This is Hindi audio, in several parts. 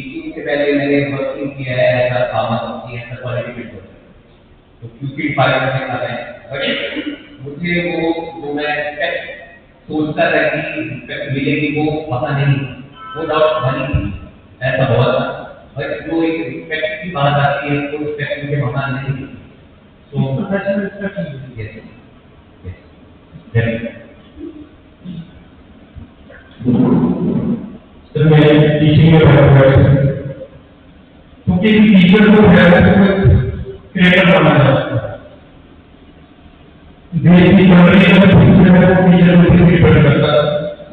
टीचिंग से पहले मैंने वर्किंग किया है as a pharmacist as a quality controller, तो क्योंकि फाइल में आ रहे हैं, बट मुझे वो मैं सोचता था कि रिस्पेक्ट मिलेगी, वो पता नहीं, वो डाउट बनी, ऐसा हुआ था। बट जो एक रिस्पेक्ट की बात आती है, वो रिस्पेक्ट मुझे पता नहीं, तो प्रोफेशनल रिस्पेक्ट नहीं है। सर मैं टीचिंग में पढ़ा क्योंकि टीचर को क्रिएटर बनाना चाहता है, देश की कंट्री में टीचर को डिपेंड करता है।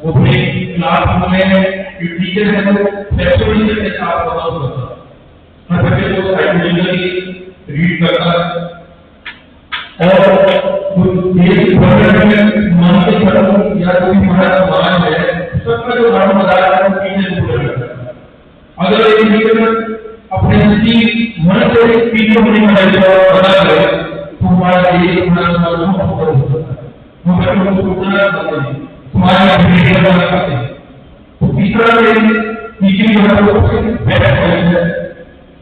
वो अपने क्लास में टीचर है वो फ्लेक्सिबिलिटी के साथ बताओ करता है, हर बच्चे को साइकोलॉजिकली रीड करता है और देश भर में मानसिक धर्म या कोई हमारा समाज है सबका जो धर्म बता रहा है वो टीचर को करता है। अगर एक टीचर अपने मन से टीचर अपनी पढ़ाई को बता करे तो हमारा देश हमारा समाज बहुत हो सकता है। हम बच्चों को सोचना चाहते हैं, समाज में टीचर बना सकते हैं, तो इस तरह से टीचिंग जो है वो बेहतर है।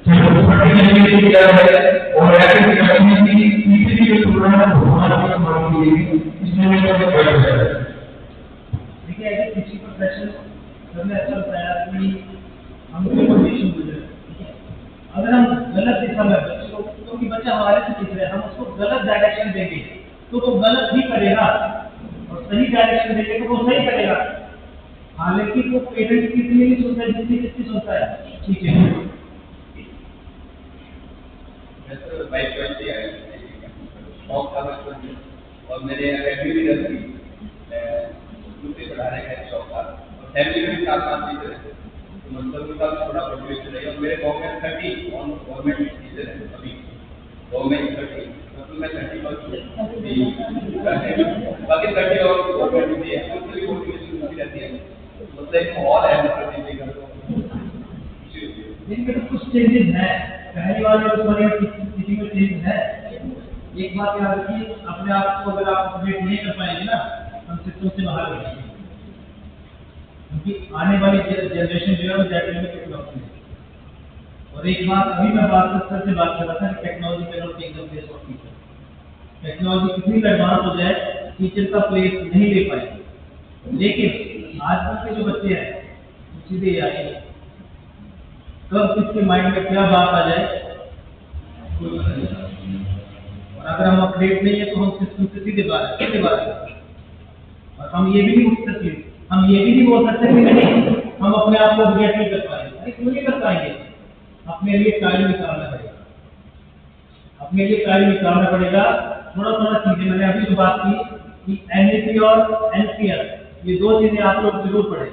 चलो पढ़ने के लिए क्या है और ऐसे करने की किसी भी तुलना में भगवान की समाज के लिए इसमें मैं बहुत बड़ा है। देखिए ऐसे किसी प्रोफेशन हमने अच्छा बताया कि हम कोऑर्डिनेशन गुजरे, ठीक है। अगर हम गलत दिशा में बच्चे को, क्योंकि बच्चा हमारे से सीख रहा है, हम उसको गलत डायरेक्शन देंगे तो वो गलत ही करेगा और सही डायरेक्शन देंगे तो वो सही करेगा। हालांकि वो पेरेंट्स कितनी नहीं सुनता है जितनी कितनी सुनता है, ठीक है। शौक था बचपन से और मेरे अकेडमी भी रखी, दूसरे पढ़ाने का शौक था और फैमिली में भी 7 टीचर है, तो मतलब उनका थोड़ा मोटिवेशन रही। और मेरे गवर्नमेंट 30 गवर्नमेंट टीचर है, अभी गवर्नमेंट 30 मतलब मैं 30 बाकी 30 और गवर्नमेंट भी है, उससे भी मोटिवेशन मिलती रहती है। मतलब एक माहौल है इनमें तो कुछ चेंजेस है, पहली बार और दूसरी बार किसी में चेंज है। एक बात याद रखिए, अपने आप को अगर आप अपडेट नहीं कर पाएंगे ना, हम सिस्टम से बाहर हो जाएंगे, क्योंकि आने वाली जनरेशन जो है वो एकेडमिक टेक्नोलॉजी है। और एक बात अभी मैं बात से बात कर रहा था कि technology can not take the place of teacher. Technology कितनी एडवांस हो जाए टीचर का प्लेस नहीं ले पाएगी, लेकिन आजकल के जो बच्चे हैं सीधे आएंगे, कब किसके माइंड में क्या बात आ जाए कोई पता नहीं। और अगर हम अपडेट नहीं है तो हम सिस्टम से सीधे बात और हम ये भी नहीं बोल सकते, हम ये भी नहीं बोल सकते कि नहीं हम अपने आप को अपडेट नहीं कर पाएंगे। अरे क्यों नहीं कर पाएंगे? अपने लिए टाइम निकालना पड़ेगा, अपने लिए टाइम निकालना पड़ेगा। थोड़ा थोड़ा चीजें मैंने अभी जो बात की कि एनईपी और एनसीआर ये 2 चीजें आप लोग जरूर पढ़ें।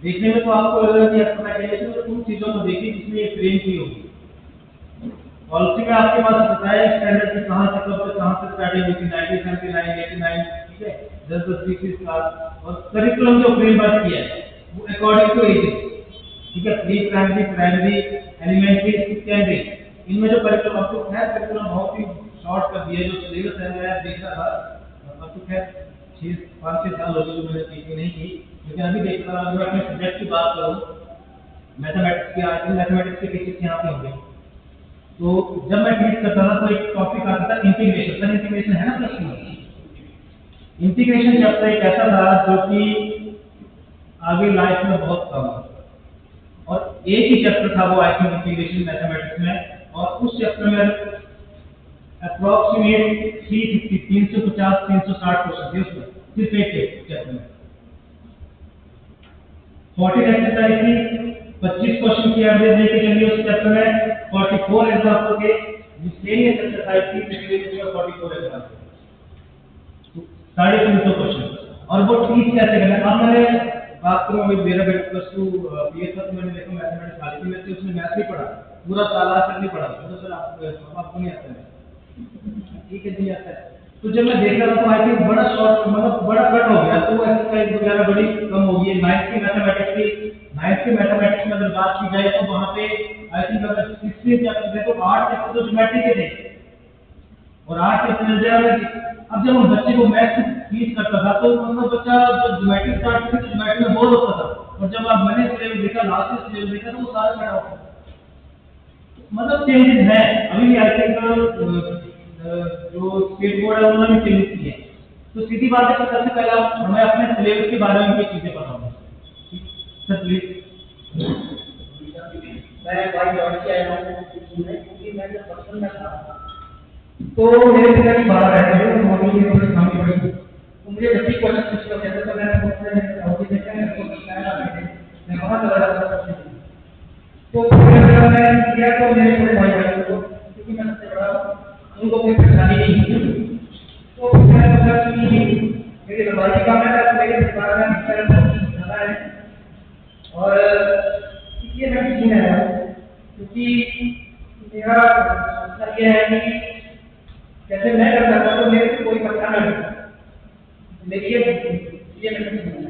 देखने में तो आपको लग रहा है कि अपना कैलेंडर तो उन चीजों को देखिए जिसमें ये फ्रेम की होगी। पॉलिसी में आपके पास बताया स्टैंडर्ड की कहां से कब तक कहां से स्टार्टिंग हुई थी, 1979 89, ठीक है, 10-20 साल। और करिकुलम जो फ्रेम वर्क किया है वो अकॉर्डिंग टू एज, ठीक है, pre primary, primary, elementary, secondary, इनमें जो करिकुलम आपको खैर करिकुलम बहुत ही शॉर्ट कर दिया। जो सिलेबस है मैं देख रहा था, अब तो खैर 5-6 साल हो गए जो मैंने चीजें नहीं की, लेकिन अभी देख रहा हूँ। अगर अपने सब्जेक्ट की बात करूँ, मैथमेटिक्स की, आज मैथमेटिक्स के केसेस यहाँ पे होंगे, तो जब मैं टीच करता था तो एक टॉपिक आता था इंटीग्रेशन। सर इंटीग्रेशन है ना प्लस में, इंटीग्रेशन चैप्टर एक ऐसा था जो कि आगे लाइफ में बहुत काम आता और एक ही चैप्टर था वो आई थिंक इंटीग्रेशन मैथमेटिक्स में, और उस चैप्टर में अप्रोक्सीमेट 350-360 क्वेश्चन थे उसमें, सिर्फ एक चैप्टर में 40 एक्सरसाइज थी, 25 क्वेश्चन की एवरेज लेके चलिए उस चैप्टर में, 44 एग्जाम्पल के मिसलेनियस एक्सरसाइज की, मिसलेनियस 44 एग्जाम्पल, 350 क्वेश्चन। और वो टीच कैसे करना है? अब मैंने बात करूँ, अभी मेरा बेटा +2 बीएस तक मैंने देखा मैथमेटिक्स खाली थी, मैं उसने मैथ नहीं पढ़ा, पूरा ताला तक नहीं पढ़ा, तो सर आपको नहीं आता है, ठीक है नहीं आता है। तो जब मैं देख रहा था तो आई थिंक बड़ा शॉर्ट, मतलब बड़ा कट हो गया, तो एक्सरसाइज वगैरह बड़ी कम हो गई। 9th की मैथमेटिक्स में अगर बात की जाए तो वहां पे आई थिंक अगर 16 चैप्टर थे तो 8 चैप्टर तो ज्योमेट्री के थे और 8 चैप्टर अलजेब्रा के। अब जब हम बच्चे को मैथ टीच करता था तो मतलब बच्चा जब ज्योमेट्री स्टार्ट की तो ज्योमेट्री में बोर होता था, और जब आप मैंने सिलेबस देखा, लास्ट सिलेबस देखा, तो वो सारा खड़ा होगा। मतलब चेंजेस है अभी भी। आई थिंक जो स्टेट बोर्ड है उन्होंने भी चेंजेस किए। तो सीधी बात है कि सबसे पहले हमें अपने सिलेबस के बारे में भी चीजें पता होंगी। Sir please. मैं भाई जॉइन किया हूँ क्योंकि मैं जब बचपन में था तो मेरे पिताजी बाहर रहते थे, तो मम्मी ने थोड़ी काम की पड़ी, तो मुझे जब भी क्वेश्चन पूछ कर कहते तो मैंने सोचते देखा है तो शिकायत आ गई थी, मैं वहाँ चला जाता था। तो फिर मैं किया तो मेरे बड़े भाई भाई को, क्योंकि मैं सबसे बड़ा उनको कोई परेशानी नहीं थी, तो मैंने सोचा कि मेरी लंबाई का मैं मेरे परिवार में मेरा बहुत ज़्यादा है और इसलिए मैं टीचिंग में आया हूँ, क्योंकि मेरा सोचना यह है कि जैसे मैं कर सकता हूँ तो मेरे से कोई परेशान नहीं होता, मेरी ये मैं टीचिंग में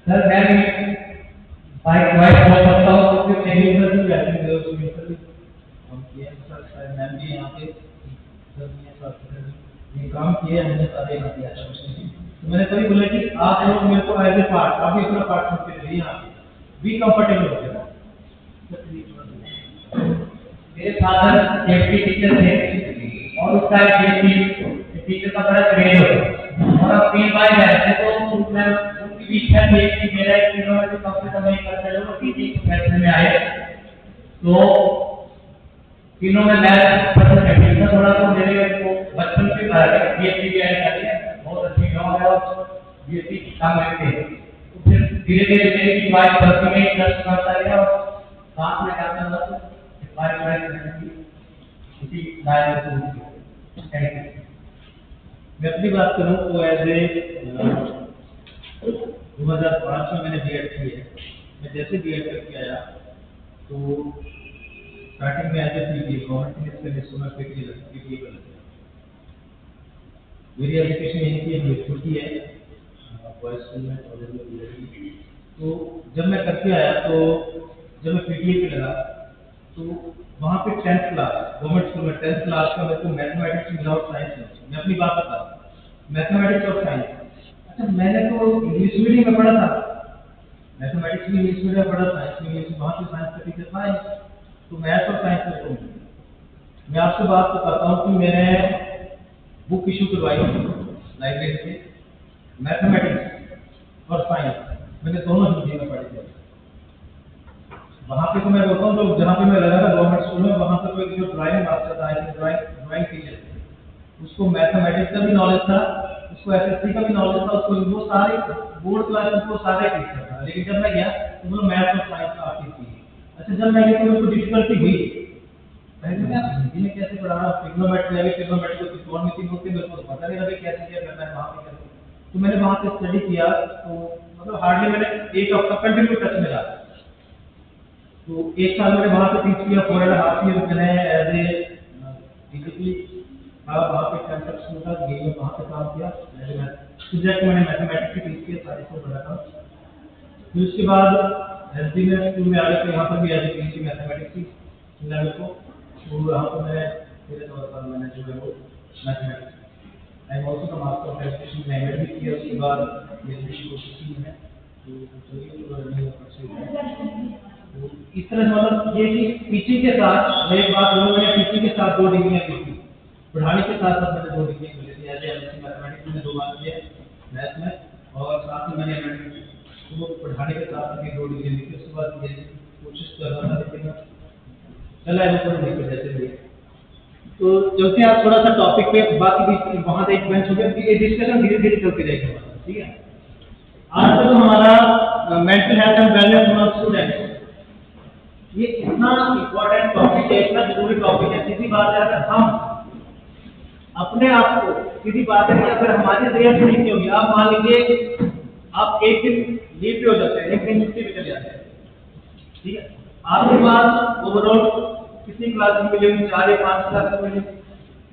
सर मैं बाइक वाइक बोल सकता हूँ, क्योंकि मेरी उम्र भी वैसे ही हम किए सर, मैम भी यहाँ पे सर ये काम किए हमने सारे यहाँ पे। तो मैंने कभी बोला कि आप लोग मेरे को एज ए पार्ट, आप भी अपना पार्ट समझ के यहाँ भी कंफर्टेबल हो गया। मेरे फादर सेफ्टी टीचर थे और उस टाइम सेफ्टी टीचर का बड़ा क्रेज होता, और अब 3 भाई रहते तो मैं उनकी भी इच्छा थी कि मेरा एक तीनों में कम से कम एक करता है वो टीचिंग प्रोफेशन में आए। तो तीनों में मैं पसंद है थोड़ा, तो मेरे को बचपन से बीएससी की तैयारी कर लिया, बहुत अच्छी जॉब है और बीएससी काम करते हैं। तो फिर धीरे धीरे मेरी वाइफ भर्ती में इंटरेस्ट करता गया और साथ में करता था इसी लाइन में। मैं अपनी बात करूं तो एज ए 2005 में मैंने बीएड की है। मैं जैसे बीएड करके आया तो स्टार्टिंग में एज ए पीटीए गवर्नमेंट के लिए में पीटीए कर लिया। मेरी एजुकेशन यहीं की छोटी है बॉयज स्कूल में कॉलेज में बीएड। तो जब मैं करके आया तो जब मैं पीटीए पे लगा तो वहाँ पे 10th क्लास गवर्नमेंट स्कूल में 10th क्लास का मेरे को मैथमेटिक्स मिला और साइंस में। मैं अपनी बात बता रहा हूँ, मैथमेटिक्स और साइंस। अच्छा मैंने तो इंग्लिश मीडियम में पढ़ा था, मैथमेटिक्स भी इंग्लिश मीडियम में पढ़ा, साइंस में इंग्लिश, वहाँ पे साइंस का टीचर था, तो मैथ्स और साइंस में तो मैं आपसे बात बताता हूँ कि मैंने बुक इशू करवाई लाइब्रेरी से, मैथमेटिक्स और साइंस मैंने दोनों हिंदी में पढ़े थे। वहाँ पे तो मैं बोलता हूँ जो जहाँ पे मैं लगा था गवर्नमेंट स्कूल में, वहाँ पे तो एक जो ड्राइंग मास्टर था, ड्राइंग टीचर थे, उसको मैथमेटिक्स का भी नॉलेज था, उसको एसएससी का भी नॉलेज था, उसको वो सारे बोर्ड क्लास उसको सारे टीचर था। लेकिन जब मैं गया तो वो मैथ्स और साइंस का आती थी। अच्छा जब मैं गया तो मेरे को डिफिकल्टी हुई, पहले मैं हिंदी में कैसे पढ़ाना, ट्रिग्नोमेट्री को त्रिकोणमिति बोलते मेरे को पता नहीं लगा कैसे क्या करना है वहाँ पे कैसे। तो मैंने वहाँ पे स्टडी किया, तो मतलब हार्डली मैंने 1 हफ्ता कंटिन्यू टच में रहा। तो 1 साल मैंने वहाँ पे टीच किया, 4.5 ईयर मैंने एज ए डीसीपी वहाँ पे कैंपस स्कूल था, में वहाँ पे काम किया। सब्जेक्ट मैंने मैथमेटिक्स की टीच किया, सारे से बड़ा था। फिर उसके बाद एसडी में स्कूल में आ गया, तो यहाँ पर भी एज ए टीची मैथमेटिक्स की लेवल को, तो यहाँ पर मैंने मेरे तौर पर मैंने जो है वो mathematics I also the master of education में एमएड भी किया। उसके बाद पीएचडी कोशिश की है, तो इस तरह मतलब ये कि टीचिंग के साथ एक बात मैंने टीचिंग के साथ 2 डिग्रियाँ की थी, पढ़ाने के साथ साथ मैंने 2 डिग्री मिली थी। एज एमएससी मैथमेटिक्स में 2 बार किया मैथ में, और साथ में मैंने तो पढ़ाने के साथ साथ 2 डिग्री ली थी। उसके बाद कोशिश कर रहा था, लेकिन चला है वो नहीं जैसे भी। तो चलते हैं आप थोड़ा सा टॉपिक पे, बाकी वहाँ से एक बेंच हो गया, ये डिस्कशन धीरे धीरे चलती रहेगी, ठीक है। आज तक तो हमारा mental health and wellness among students, ये इतना इम्पोर्टेंट टॉपिक है, इतना जरूरी टॉपिक है। सीधी बात है, अगर हम अपने आप को, सीधी बात है कि अगर हमारी तबीयत ठीक नहीं होगी, आप मान लीजिए आप एक दिन लीव पे हो जाते हैं, एक दिन छुट्टी पे चले जाते हैं, ठीक है। आपके पास ओवरऑल कितनी क्लास मिलेगी, 4 या 5 क्लास मिलेगी,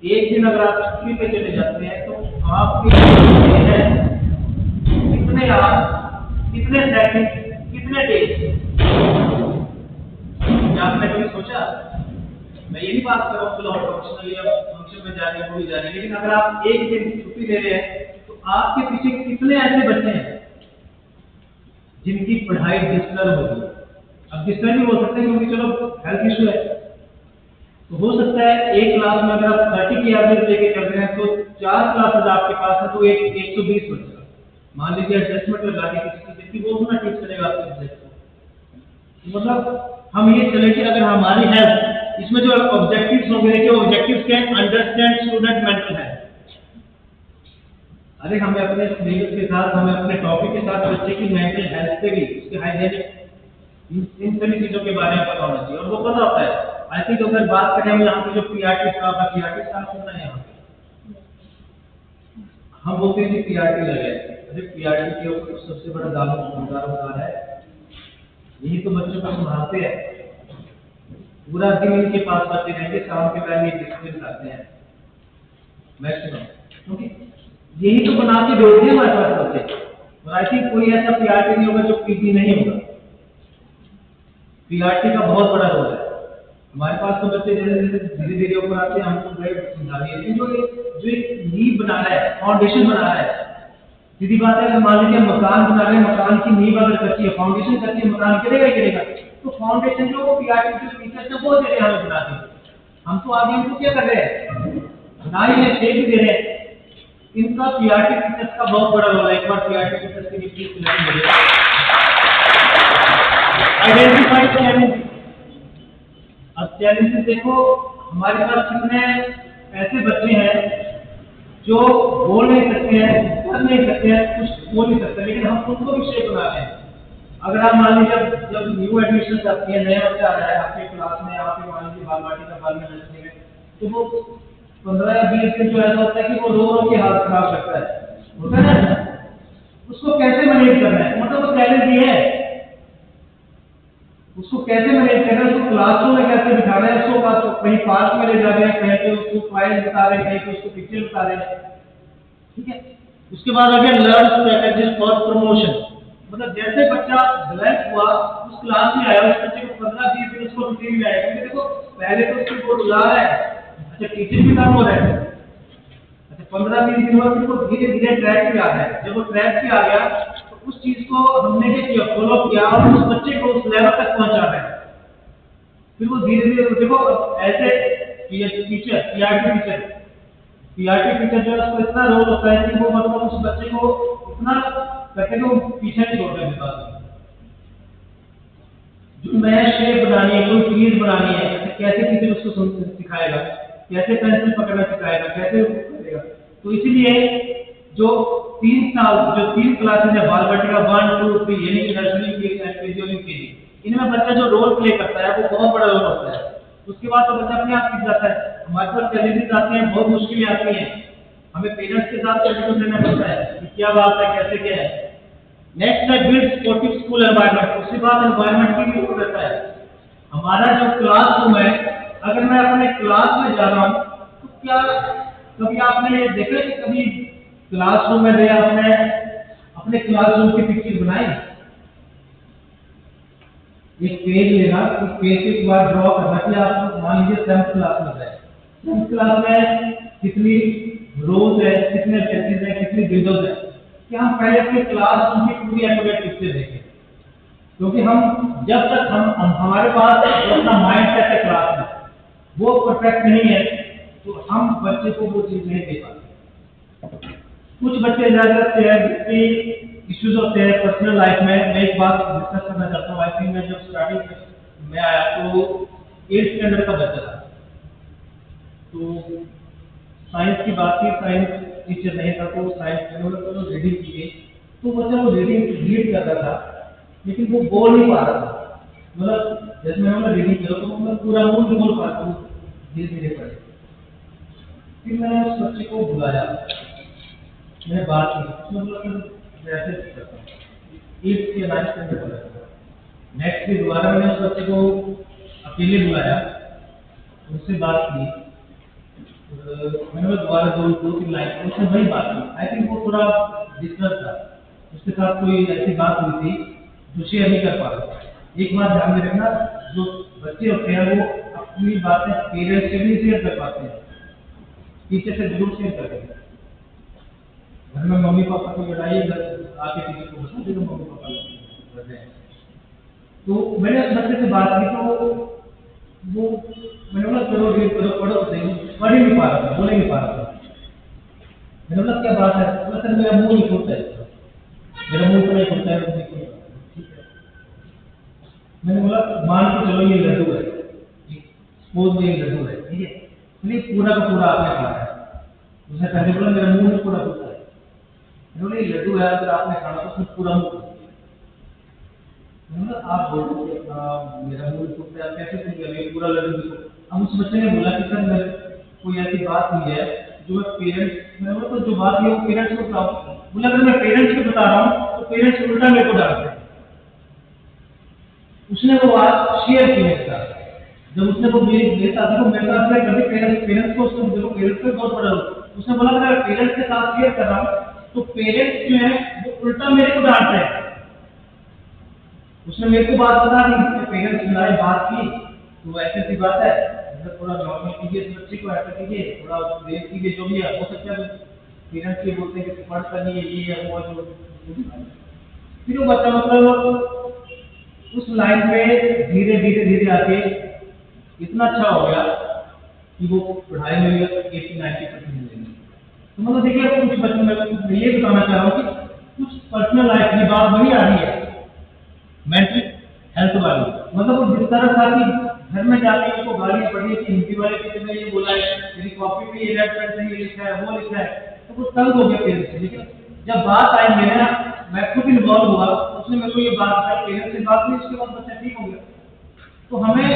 एक दिन अगर आप छुट्टी पे चले जाते हैं तो आपके लिए है कितने आवर, कितने सेकंड, कितने डेज? क्या आपने कभी सोचा? मैं ये नहीं बात कर रहा हूँ चलो प्रोफेशनली अब फंक्शन में जा रहे हैं, वो भी जा रहे हैं, लेकिन अगर आप एक दिन छुट्टी ले रहे हैं तो आपके पीछे कितने ऐसे बच्चे हैं जिनकी पढ़ाई डिस्टर्ब होगी? अब डिस्टर्ब भी हो सकते हैं क्योंकि चलो हेल्थ इशू है, तो हो सकता है एक क्लास में अगर आप 30 की एवरेज लेके चल रहे हैं तो 4 क्लासेस आपके पास है तो एक 120 बच्चा मान लीजिए एडजस्टमेंट लगा के किसी की वो थोड़ा टीच करेगा आपके सब्जेक्ट को। मतलब हम ये चले कि अगर हमारी हेल्थ इसमें जो ऑब्जेक्टिव्स होंगे कि ऑब्जेक्टिव्स क्या है, अंडरस्टैंड स्टूडेंट मेंटल हेल्थ। अरे हमें अपने सिलेबस के साथ, हमें अपने टॉपिक के साथ बच्चे की मेंटल हेल्थ पे भी, उसके हाइजीनिक, इन सभी चीजों के बारे में पता होना चाहिए और वो पता होता है। आई थिंक अगर बात करें हम यहाँ पे जो पीआरटी स्टाफ है, पीआरटी स्टाफ सुनना है यहाँ पे हम बोलते हैं पीआरटी लगे, अरे पीआरटी के ऊपर सबसे बड़ा दारोमदार है, यही तो बच्चों को संभालते हैं। पूरा दिन इनके पास बच्चे रहेंगे, शाम के टाइम ये डिसिप्लिन करते हैं मैक्सिमम, क्योंकि यही तो बना के भेजते हैं हमारे पास बच्चे। और आई थिंक कोई ऐसा पीआरटी नहीं होगा जो पीटी नहीं होगा, पीआरटी का बहुत बड़ा रोल है। हमारे पास तो बच्चे धीरे धीरे ऊपर आते हैं, हमको गए समझा दिए जो एक नींव बना रहा है, फाउंडेशन बना रहा है। सीधी बात है, मान लीजिए मकान बना रहे हैं, मकान की नींव अगर कच्ची है, फाउंडेशन कच्ची है, मकान गिरेगा ही गिरेगा। तो फाउंडेशन जो वो पीआरटी के टीचर्स ने वो दे रहे हैं हमें बना के, हम तो आगे इनको क्या कर रहे हैं, बना ही है, शेप दे रहे हैं। इनका पीआरटी टीचर्स का बहुत बड़ा रोल है। एक बार पीआरटी टीचर्स की मीटिंग मिलेगा, आइडेंटिफाई चैलेंज। अब चैलेंजेस देखो, हमारे पास कितने ऐसे बच्चे हैं जो बोल नहीं सकते हैं, कर नहीं सकते हैं, कुछ बोल नहीं सकते, लेकिन हम उनको भी शेप बना रहे हैं। अगर आप मान लीजिए जब न्यू एडमिशन आती है, नया बच्चा आ रहा है आपके क्लास में, आपके मान लीजिए बालवाटी का बाल में नर्सरी में, तो वो 15 या 20 दिन जो ऐसा होता है कि वो रो के हाथ खराब करता है, होता है ना, उसको कैसे मैनेज करना है, मतलब वो चैलेंज ये है, उसको कैसे मैनेज करना है, उसको क्लासरूम में कैसे बिठाना है, उसको कहीं पार्क में ले जा रहे हैं, कहीं पे उसको फाइल बता रहे हैं, कहीं पे उसको पिक्चर बता रहे हैं, ठीक है। उसके बाद again learn strategies for promotion, मतलब जैसे बच्चा डेवलप हुआ, उस क्लास में आया, उस बच्चे को 15-20 दिन उसको रूटीन में आया, क्योंकि देखो पहले तो उसको बोर्ड बुला रहा है, अच्छा टीचर भी काम हो रहा है, अच्छा 15-20 दिन बाद उसको धीरे धीरे ट्रैक पे आ रहा है। जब वो ट्रैक पे आ गया तो उस चीज को हमने क्या किया, फॉलो किया और उस बच्चे को उस लेवल तक पहुंचा रहे हैं। फिर वो धीरे धीरे देखो ऐसे टीचर, पीआरटी टीचर जो है उसको इतना रोल होता है कि वो मतलब उस बच्चे को इतना करके वो पीछे नहीं छोड़ने के बाद जो नया शेप बनानी है, कोई चीज बनानी है, कैसे टीचर उसको सिखाएगा, कैसे पेंसिल पकड़ना सिखाएगा, कैसे करेगा। तो इसीलिए जो 3 साल, जो 3 क्लासेस है बालवाटिका 1, 2, 3 यानी कि नर्सरी के एलकेजी और यूकेजी, इनमें बच्चा जो रोल प्ले करता है वो बहुत बड़ा रोल होता है। उसके बाद तो बच्चा अपने आप सीख जाता है। हमारे पास चैलेंजेस आते हैं, बहुत मुश्किलें आती हैं, हमें पेरेंट्स के साथ चैलेंज लेना पड़ता है कि क्या बात है, कैसे क्या है। नेक्स्ट है बिल्ड सपोर्टिव स्कूल एनवायरनमेंट। उसके बाद एनवायरनमेंट की भी जरूरत रहता है। हमारा जो क्लासरूम है, अगर मैं अपने क्लास में जा रहा हूँ तो क्या कभी आपने ये देखा कि कभी क्लासरूम में गया, आपने अपने क्लासरूम की पिक्चर बनाई, एक पेज लेना, उस पेज के एक बार ड्रॉ करना कि आप मान लीजिए 7th क्लास में जाए, 7th क्लास में कितनी रोज है, कितने पेजेस है, कितनी विंडोज है, कि हम पहले अपने क्लासरूम की पूरी एक्यूरेट पिक्चर देखें। क्योंकि हम जब तक हम हमारे पास अपना माइंड सेट है क्लास में वो परफेक्ट नहीं है तो हम बच्चे को वो चीज नहीं दे पाते। कुछ बच्चे ज्यादा इश्यूज होते हैं पर्सनल लाइफ में। मैं एक बात डिस्कस करना चाहता हूँ। आई थिंक मैं जब स्टार्टिंग में आया तो 8th स्टैंडर्ड का बच्चा था, तो साइंस की बात थी, साइंस टीचर नहीं था तो साइंस में रीडिंग की गई, तो बच्चा वो रीड कर रहा था लेकिन वो बोल नहीं पा रहा था। मतलब जैसे मैंने रीडिंग किया तो मतलब पूरा मुंह नहीं बोल पा रहा था, धीरे धीरे पढ़े। फिर मैंने उस बच्चे को बुलाया, मैंने बात की, मतलब जैसे 8th या 9th स्टैंडर्ड पढ़ा। नेक्स्ट डे दोबारा मैंने उस बच्चे को अकेले बुलाया, उससे बात की, मैंने बोला दोबारा दो तीन लाइन उसने वही बात की। आई थिंक वो थोड़ा डिस्टर्ब था, उसके साथ कोई ऐसी बात हुई थी जो शेयर नहीं कर पा रहा था। एक बात ध्यान में रखना, जो बच्चे होते हैं वो अपनी बातें पेरेंट्स से नहीं शेयर कर पाते हैं, टीचर से जरूर शेयर करते हैं। घर में मम्मी पापा को बताइए, घर आके टीचर को बता देगा मम्मी पापा लगे हैं। तो मैंने उस बच्चे से बात की तो वो मैंने बोला करो रीड करो पढ़ो, सही पढ़ ही नहीं पा रहा था, बोल ही नहीं पा रहा था। मैंने बोला क्या बात है? बोला सर मेरा मुंह नहीं खुलता है, मेरा मुंह तो नहीं खुलता है। ठीक है, मैंने बोला मान के चलो ये लड्डू है, स्पोर्ट में ये लड्डू है, ठीक है, प्लीज पूरा का पूरा आपने खाना है। उसने पहले बोला मेरा मुंह नहीं पूरा खुलता है। मैंने बोला ये लड्डू है, अगर आपने खाना तो उसमें पूरा मुंह खुलता है। आप बोल रहे मेरा मुंह टूटता है, कैसे टूट गया पूरा लड्डू देखो। अब उस बच्चे ने बोला कि सर मेरे कोई ऐसी बात हुई है जो मैं पेरेंट्स, मैंने बोला तो जो बात है वो पेरेंट्स को बताओ। बोला अगर मैं पेरेंट्स को बता रहा हूँ तो पेरेंट्स उल्टा मेरे को डांटते हैं। उसने वो बात शेयर की मेरे साथ, जब उसने वो मेरे साथ देखो मेरे साथ शेयर कर दी, पेरेंट्स को उसने देखो पेरेंट्स को बहुत बड़ा उसने बोला अगर पेरेंट्स के साथ शेयर कर रहा हूँ तो पेरेंट्स जो है वो उल्टा मेरे को डांटते हैं। उसने मेरे को बात बता दी, पेरेंट्स मिलाए बात की तो ऐसी बात है, मतलब थोड़ा नॉर्मल कीजिए, बच्चे को ऐसा कीजिए, थोड़ा देर कीजिए, जो भी है हो सकता है पेरेंट्स ये बोलते हैं कि पढ़ता नहीं है, ये है वो है। फिर वो बच्चा मतलब उस लाइन पे धीरे धीरे धीरे आके इतना अच्छा हो गया कि वो पढ़ाई में 80-90% मिलेंगे। तो मतलब देखिए कुछ बच्चों में मैं ये बताना चाह रहा हूँ कि कुछ पर्सनल लाइफ की बात वही आ रही है, मेंटल हेल्थ वाली। मतलब वो जिस तरह था कि घर में जाके उसको गालियां पड़ी कि हिंदी वाले टीचर ने ये बोला है, मेरी कॉपी पे ये रेड पेन से ये लिखा है वो लिखा है, तो वो तंग हो गया पेरेंट्स से। लेकिन जब बात आई मेरे मैं खुद इन्वॉल्व हुआ, उसने मेरे को ये बात बताई, पेरेंट्स से बात हुई, उसके बाद बच्चा ठीक हो गया। तो हमें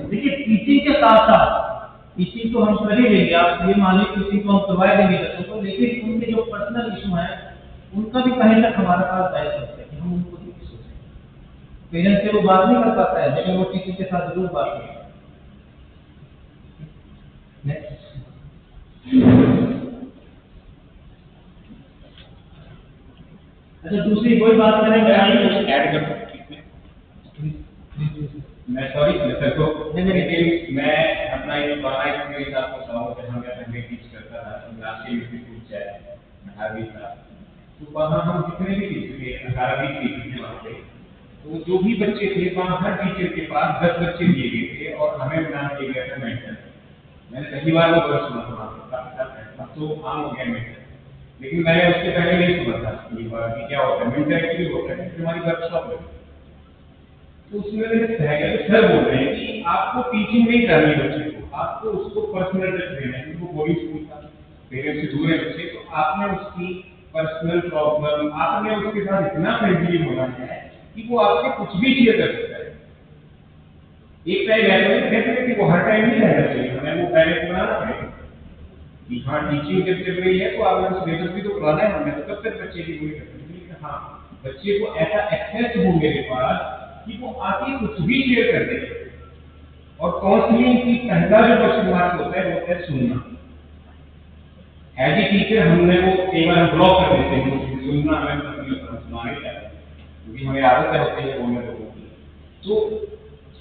देखिए टीचिंग के साथ साथ टीचिंग तो हम कर ही लेंगे, आप ये मान लीजिए टीचिंग को हम करवा देंगे बच्चों को, लेकिन उनके जो पर्सनल इशू है उनका भी कहीं तक हमारे पास दायित्व है कि हम उनको पेरेंट्स से वो बात नहीं कर पाता है, लेकिन वो टीचर के साथ जरूर बात करेगा। अच्छा दूसरी कोई बात करेंगे ऐड कर मैं सॉरी सर को लेकिन मैं अपना एक बड़ा एक्सपीरियंस आपको बताऊं। जहाँ मैं पहले टीच करता था क्लास के यूट्यूब चैनल 18वीं क्लास, तो वहाँ हम जितने भी टीचर थे 18वीं टीचर थे वहाँ पे, तो जो भी बच्चे थे वहाँ हर टीचर के पास 10 बच्चे दिए गए थे और हमें नाम दिया गया था मेंटर। मैंने पहली बार वो वर्ड सुना था, अब तो आम हो गया मेंटर, लेकिन मैंने उसके पहले नहीं सुना था कि क्या होता है मेंटर। एक्चुअली होता है कि हमारी वर्कशॉप है, तो उसमें मैंने सर बोल रहे हैं कि आपको टीचिंग नहीं करनी बच्चे को, आपको उसको पर्सनल टच देना है, क्योंकि वो बोर्डिंग स्कूल था, पेरेंट्स से दूर है बच्चे, तो आपने उसकी पर्सनल प्रॉब्लम, आपने उसके साथ इतना फ्रेंडली होना है कि वो आपसे कुछ भी शेयर कर सकता है। एक टाइम ऐसा कहते हैं कि वो हर टाइम नहीं रहना चाहिए, हमें वो पहले बनाना पड़ेगा कि हाँ टीचिंग जब चल रही है तो आपने सिलेबस भी तो पढ़ाना है, हमने तो कब तक बच्चे की पूरी करनी है। लेकिन हाँ बच्चे को ऐसा एक्सेस हो मेरे पास कि वो आके कुछ भी शेयर कर दे। और काउंसलिंग की पहला जो क्वेश्चन मार्क होता है वो है सुनना। एज ए टीचर हमने वो कई बार हम ब्लॉक कर देते हैं, सुनना हमें सुना नहीं चाहते क्योंकि हमें आदत होती है बोलने लोगों की। तो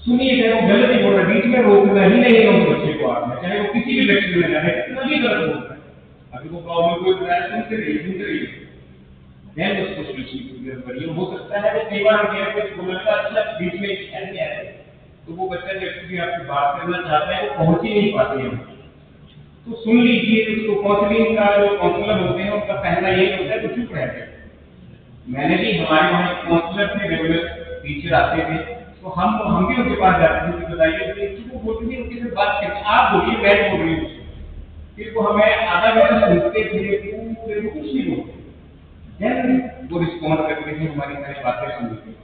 सुनिए, चाहे वो गलत ही बोल रहा है, बीच में रोकना ही नहीं है उस बच्चे को आपने, चाहे वो किसी भी लेक्चर में जाए कितना भी गलत बोल रहा है, अभी वो प्रॉब्लम कोई बताया सुनते रहिए देन उसको स्विचिंग करिए। हो सकता है वो कई बार कुछ बोलने का अच्छा बीच में ऐसे आए तो वो बच्चा जब भी आपसे बात करना चाहता है वो पहुंच ही नहीं पाते हैं, तो सुन लीजिए। उसको काउंसलिंग का जो काउंसलर होते हैं उनका पहला यही होता है तो चुप रहते हैं। मैंने भी हमारे वहाँ काउंसलर थे, रेगुलर टीचर आते थे, तो हम भी उनके पास जाते थे कि बताइए वो बोलते थे, उनके साथ बात करते आप बोलिए मैं बोल रही हूँ, फिर वो हमें आधा घंटा सुनते थे, पूरे कुछ नहीं बोलते, देन वो रिस्पॉन्ड करते थे, हमारी सारी बातें सुनते थे।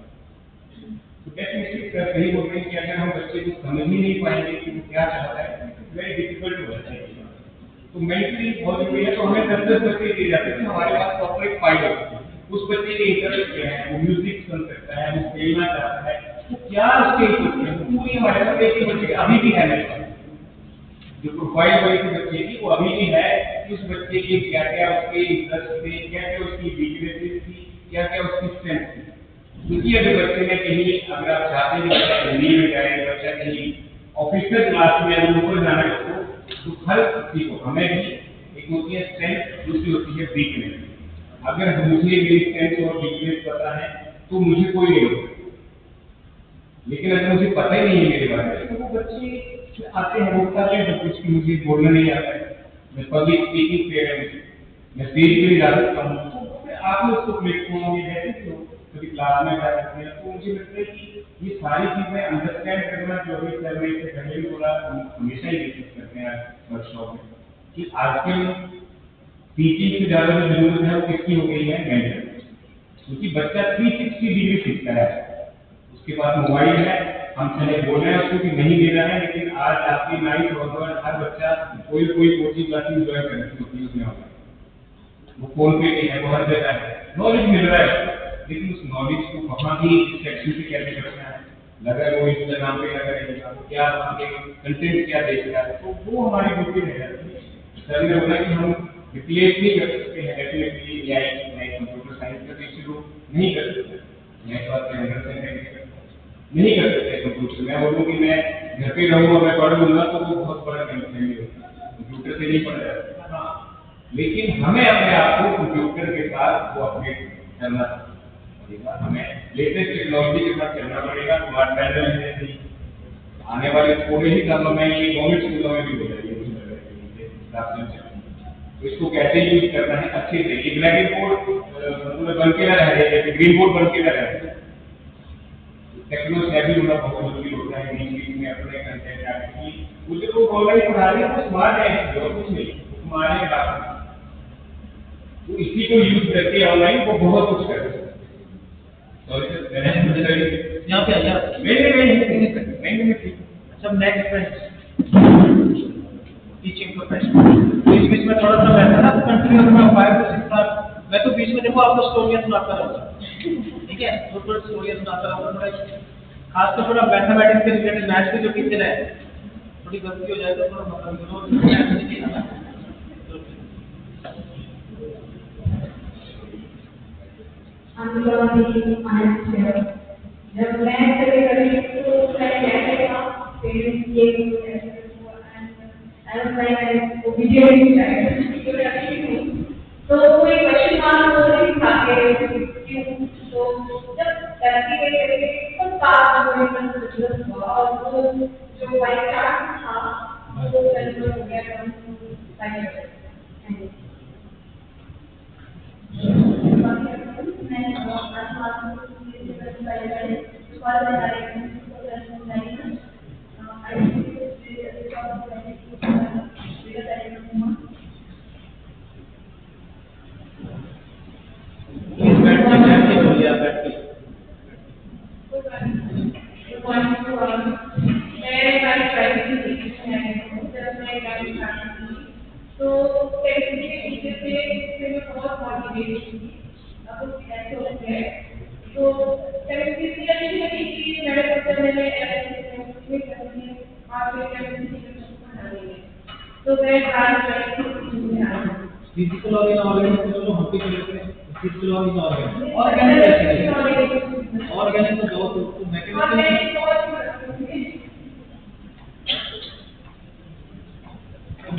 तो डेफिनेटली सही बोल रहे हैं कि अगर हम बच्चे को समझ ही नहीं पाएंगे कि वो क्या चाहता है तो वेरी डिफिकल्ट हो जाता है। तो मेंटली बहुत जरूरी है, तो हमें 10-10 बच्चे दिए जाते थे, हमारे पास प्रॉपर एक फाइल होती है, उस बच्चे के इंटरेस्ट क्या है, वो म्यूजिक सुन सकता है, वो खेलना चाहता है, तो क्या उसके इंटरेस्ट है, पूरी हमारे पास एक बच्चे अभी भी है मेरे पास, जो प्रोफाइल बनी थी बच्चे की वो अभी भी है कि उस बच्चे के क्या क्या उसके इंटरेस्ट थे, क्या क्या उसकी वीकनेसेस थी, क्या क्या उसकी स्ट्रेंथ थी। क्योंकि अगर बच्चे में कहीं अगर आप चाहते हैं कि बच्चा हिंदी में जाए, बच्चा कहीं ऑफिशियल क्लास में अगर ऊपर जाना है तो हर किसी को, हमें भी एक होती है स्ट्रेंथ, दूसरी होती है वीकनेस। अगर मुझे मेरी स्ट्रेंथ और वीकनेस पता है तो मुझे कोई नहीं रोक, लेकिन अगर मुझे पता ही नहीं है मेरे बारे में तो वो बच्चे आते हैं रोकता है सब कुछ कि मुझे बोलना नहीं आता है, मैं पब्लिक स्पीकिंग फेयर है, मैं स्टेज पे नहीं जा सकता हूँ, तो फिर आप लोग उसको प्लेटफॉर्म में बैठे थे कभी क्लास में जा सकते हैं। तो मुझे लगता है कि ये सारी चीजें अंडरस्टैंड करना जो अभी सर ने इससे पहले भी बोला, हम हमेशा ही डिस्कस करते हैं वर्कशॉप में कि आजकल टीचिंग से ज्यादा जो जरूरत है वो किसकी हो गई है, मेंटर। क्योंकि बच्चा 360 डिग्री सीखता है, उसके पास मोबाइल है, हम चाहे बोल रहे हैं उसको कि नहीं देना है, लेकिन आज आपकी 9th और हर बच्चा कोई कोचिंग क्लासेस ज्वाइन करती होती है उसमें होगा, वो फोन पे नहीं है, वो हर जगह है, नॉलेज मिल रहा है, लेकिन उस नॉलेज को वहाँ भी सेक्शन से कैसे करना है, लगा वो इंस्टाग्राम पे लगा रहेगा, वो क्या वहाँ के कंटेंट क्या देख रहा है, तो वो हमारी ड्यूटी रह जाती है। सर ने बोला कि हम रिप्लेस नहीं कर सकते हैं डेफिनेटली एआई कंप्यूटर साइंस का टीचर को नहीं कर सकते, मैं इस बात पे नहीं कर सकते कंप्यूटर। मैं बोलूँ कि मैं घर पे रहूँगा, मैं पढ़ लूँगा तो वो बहुत बड़ा कंप्यूटर होगा, कंप्यूटर से नहीं पढ़ा जाता। लेकिन हमें अपने आप को कंप्यूटर के साथ वो अपडेट करना पड़ेगा, हमें लेटेस्ट टेक्नोलॉजी के साथ चलना पड़ेगा। स्मार्ट पैनल जैसे आने वाले थोड़े ही सालों में ये गवर्नमेंट स्कूलों में भी हो जाएगी, तो इसको कैसे यूज करना है अच्छे से। ये ब्लैक बोर्ड मतलब बन के ना रह जाए, जैसे ग्रीन बोर्ड बन के ना रह जाए, टेक्नो सेवी होना बहुत जरूरी होता है। बीच में अपने कंटेंट डालने की, मुझे तो ऑनलाइन पढ़ा रही है वो स्मार्ट है और कुछ नहीं, हमारे बात तो इसी को यूज करके ऑनलाइन वो बहुत कुछ कर सकते हैं। सॉरी सर, यहाँ पे आइए। नहीं ठीक। अच्छा, नेक्स्ट फ्रेंड्स टीचिंग प्रोफेशन बीच में थोड़ा सा बैठा ना, कंटिन्यू करना 5 से 6 साल। मैं तो बीच में देखो आपको स्टोरियां सुनाता रहूँगा, ठीक है, थोड़ी स्टोरियां सुनाता रहूँगा। थोड़ा खासकर थोड़ा मैथमेटिक्स के रिलेटेड मैथ्स के जो टीचर है, थोड़ी गलती हो जाए तो थोड़ा मतलब जब मैं कभी तो मैं कहते था पेरेंट्स ये वीडियो तो कोई क्वेश्चन मार्क हो रही था क्यों, तो जब करके गए तो पास हुआ और वो जो वाइट चार्ट था वो कन्वर्ट हो गया फिजिकल ऑर्गेनिक तो हम भी करते हैं, फिजिकल ऑर्गेनिक तो बहुत मैकेनिकल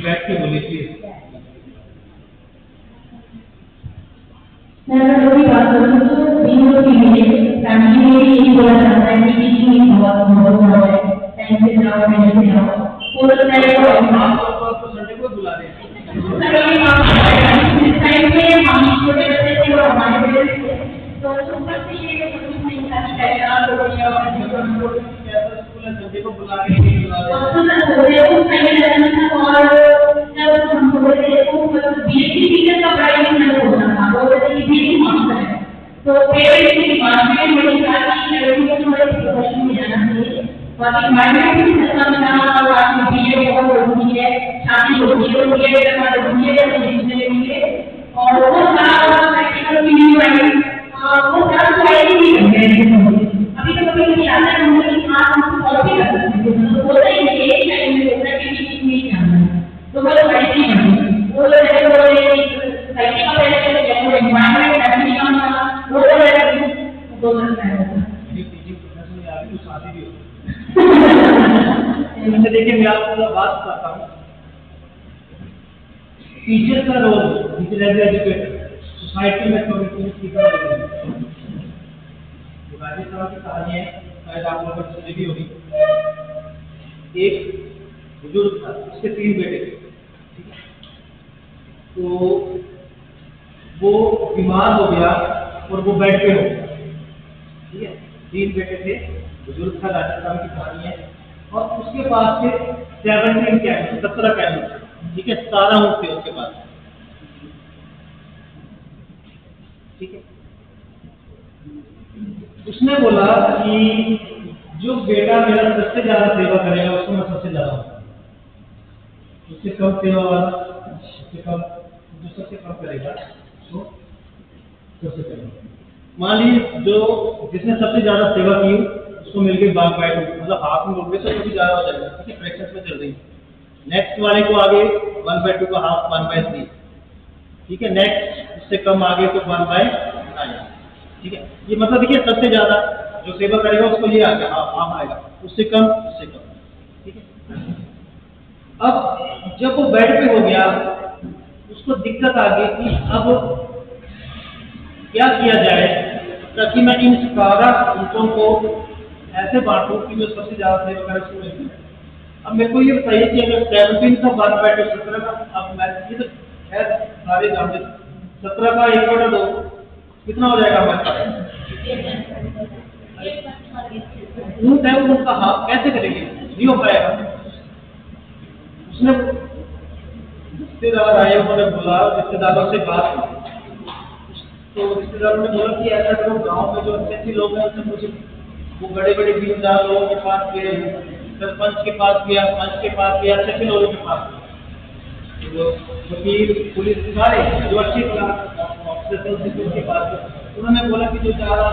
बैठ के बोलिए प्लीज। मैं अगर वही बात करूँ तो तीनों की फैमिली में यही बोला जाता है कि टीचिंग बहुत है, टाइम से जाओ, टाइम से जाओ, पूरा टाइम आपको संडे को बुला रहे हैं। टाइम पे हम छोटे बच्चे थे और हमारे बड़े थे तो ऊपर से ये कुछ नहीं था कि कैसा हो गया और संडे को बुला रहे हैं उस टाइम लगना था। और जब हम बोले तो मतलब बीएससी टीचर का प्राइवेट नहीं होता था, वो बोलते कि बीएससी मास्टर है, तो पेरेंट्स की डिमांड में मुझे कहा कि लड़की को थोड़े प्रोफेशन में जाना चाहिए। बाकी माइग्रेट भी समझना और आपकी बीए बहुत जरूरी है, शादी होती है तो ये करना जरूरी है इंजीनियरिंग और वो सारा प्रैक्टिकल फील्ड में वो सारा क्वालिटी नहीं है। अभी तो कभी नहीं आता है कि हाँ हम कॉपी कर सकते हैं, तो होता ही नहीं है टाइम में होता है कि नहीं जाना 2 मिनट में होगा। मेरी टीचिंग प्रोफेशन में आगे तो शादी भी होगी। अच्छा देखिए, मैं आपको बात बताता हूँ। टीचर का role teacher as educator society में कम्युनिटी की तरह राजस्थान की कहानी है, शायद आप लोगों को सुनी भी होगी। एक बुजुर्ग था, उसके 3 बेटे थे, ठीक है? तो वो बीमार हो गया और वो बेड पे हो गया, ठीक है? 3 बेटे थे, बुजुर्ग था, राजस्थान की कहानी है। और उसके पास थे 17 कैमल, 17 कैमल, ठीक है? 17 ऊँट थे उसके पास, ठीक है? उसने बोला कि जो बेटा मेरा सबसे ज्यादा सेवा करेगा उसको मैं सबसे ज्यादा, उससे कम सेवा वाला, उससे कम, जो सबसे कम करेगा तो सबसे कम। मान लीजिए जो जिसने सबसे ज्यादा सेवा की उसको मिल गई 1/2, मतलब हाफ में बोल तो कभी ज्यादा हो जाएगा, ठीक है? फ्रैक्शंस में चल रही है। नेक्स्ट वाले को आगे 1/2 का हाफ 1/3, ठीक है? नेक्स्ट उससे कम आगे तो 1/9, ठीक है? ये मतलब देखिए सबसे ज्यादा जो सेवा करेगा उसको ये आ गया, हाफ आएगा, उससे कम, ठीक है? अब जब वो बेड पे हो गया उसको दिक्कत आ गई कि अब क्या किया जाए ताकि मैं इन 17 ऊँटों को ऐसे बांटूं कि जो सबसे ज्यादा सेवा करे उसको मिल जाए। अब मेरे को ये बताइए कि अगर 17 का 1/2 17 का, अब मैं ये तो खैर सारे जानते, 17 का 1/2 कितना हो जाएगा हमारे पास? ऊँट है, उनका हाफ कैसे करेंगे? नहीं हो पाएगा। उसने रिश्तेदार आए, उन्होंने बोला, रिश्तेदारों से बात की, तो रिश्तेदारों ने बोला कि ऐसा करो, गांव में जो अच्छे लोग हैं उनसे पूछो। वो बड़े बड़े दीनदार लोगों के पास गए, सरपंच के पास गया, पंच के पास गया, अच्छे लोगों के पास गया, वकील, पुलिस, सारे जो अच्छे ऑफिसर के पास गए। उन्होंने बोला कि जो ज्यादा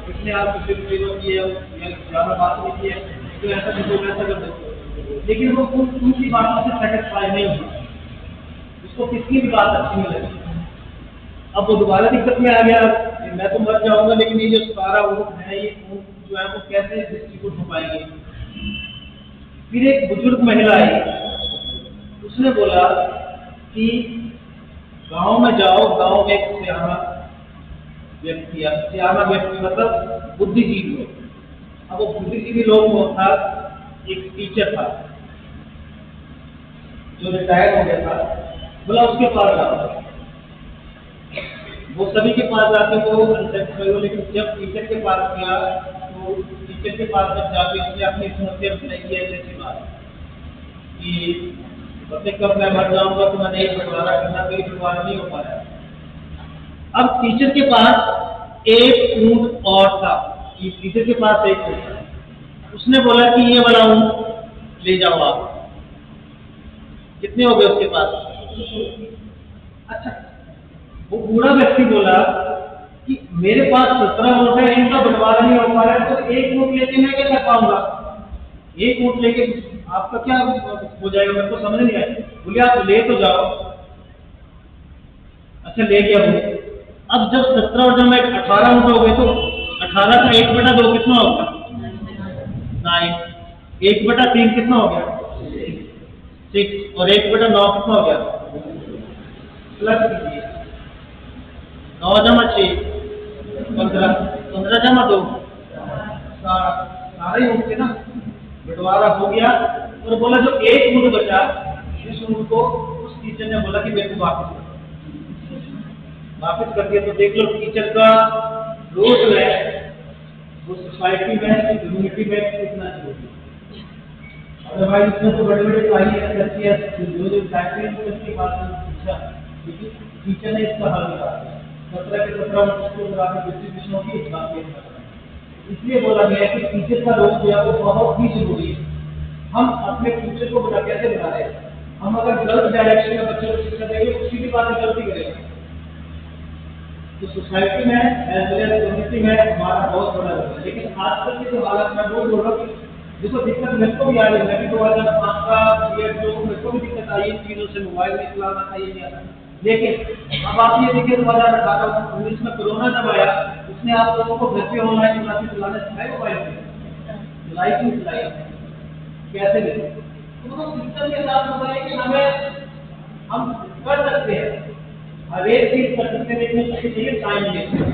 इसने आपको सेवा की है या ज्यादा बात नहीं की है तो ऐसा नहीं, तो ऐसा कर दो। लेकिन वो उनकी बातों से सेटिस्फाई नहीं हुआ, उसको किसी भी बात अच्छी नहीं लगी। अब वो दोबारा दिक्कत में आ गया, मैं तो मर जाऊंगा, लेकिन ये जो 17 ऊँट है, ये ऊँट जो है वो कैसे डिस्ट्रीब्यूट हो पाएंगे? फिर एक बुजुर्ग महिला आई, उसने बोला कि गांव में जाओ, गांव में एक सियाना व्यक्ति मतलब बुद्धिजीवी लोग। अब वो बुद्धिजीवी लोग वो था, एक टीचर था जो रिटायर हो गया था, बोला उसके पास जाओ। वो सभी के पास जाके वो अनसेटिस्फाइड हो, लेकिन जब टीचर के पास गया तो टीचर के पास जब जाके उसने अपनी समस्या बताई कि ऐसी बात कि बच्चे कब मैं मर जाऊंगा तो मैं नहीं बंटवारा करना, कोई बंटवारा नहीं हो पाया। अब टीचर के पास एक ऊँट और था, टीचर के पास एक ऊँट था। उसने बोला कि ये वाला ऊँट ले जाओ आप। कितने हो गए उसके पास? अच्छा, वो बूढ़ा व्यक्ति बोला कि मेरे पास 17 ऊँट है, इनका बंटवारा नहीं हो पा रहा है, तो एक ऊँट लेके मैं क्या कर पाऊंगा? एक ऊँट लेके आपका क्या हो जाएगा? मेरे को समझ नहीं आया। बोले आप ले तो जाओ। अच्छा, ले गया वो। अब जब 17 और जब मैं 18 ऊँट हो गए तो 18 का 1/2 कितना होगा? 9। 1/3 कितना हो गया? 6। और 1/9 कितना हो गया? प्लस कीजिए, 9 जमा 6 15, 15 जमा 2 सारे ऊँट के ना बंटवारा हो गया। और बोला जो एक ऊँट बचा, इस ऊँट को उस टीचर ने बोला कि मेरे को वापस कर दिया। तो देख लो टीचर का रोल है वो सोसाइटी में, कम्युनिटी में कितना जरूरी है। अदरवाइज इसमें तो बड़े बड़े फाइलें करती है, जो फैक्ट्री उसकी बात पूछा, लेकिन टीचर ने इसका हल निकाला। 17 के 17 डिस्ट्रीब्यूशन होगी, इस बात के इसलिए बोला गया है कि टीचर का रोल जो है वो बहुत ही जरूरी है। हम अपने फ्यूचर को कैसे बना रहे हैं? हम अगर गलत डायरेक्शन में बच्चों को शिक्षा देंगे तो सीधी बात गलती करेंगे। तो सोसाइटी में एज वेल एज कम्युनिटी में हमारा बहुत बड़ा रोल है। लेकिन आजकल के जो हालत में वो बोल रहा हूँ कि देखो दिक्कत मेरे को भी आ रही है। 2005 का ईयर जो मेरे को भी दिक्कत आई है, चीज़ों से मोबाइल नहीं चलाना था, ये नहीं आता। लेकिन अब आप ये देखिए 2018-19 में कोरोना जब आया, उसने आप लोगों को घर पे ऑनलाइन क्लासेस चलाना सिखाई, मोबाइल पे चलाई क्यों चलाई, कैसे देते, तो सिस्टम के साथ होता है कि हम कर सकते हैं, हर एक चीज कर सकते हैं, लेकिन उसके लिए टाइम लेते हैं।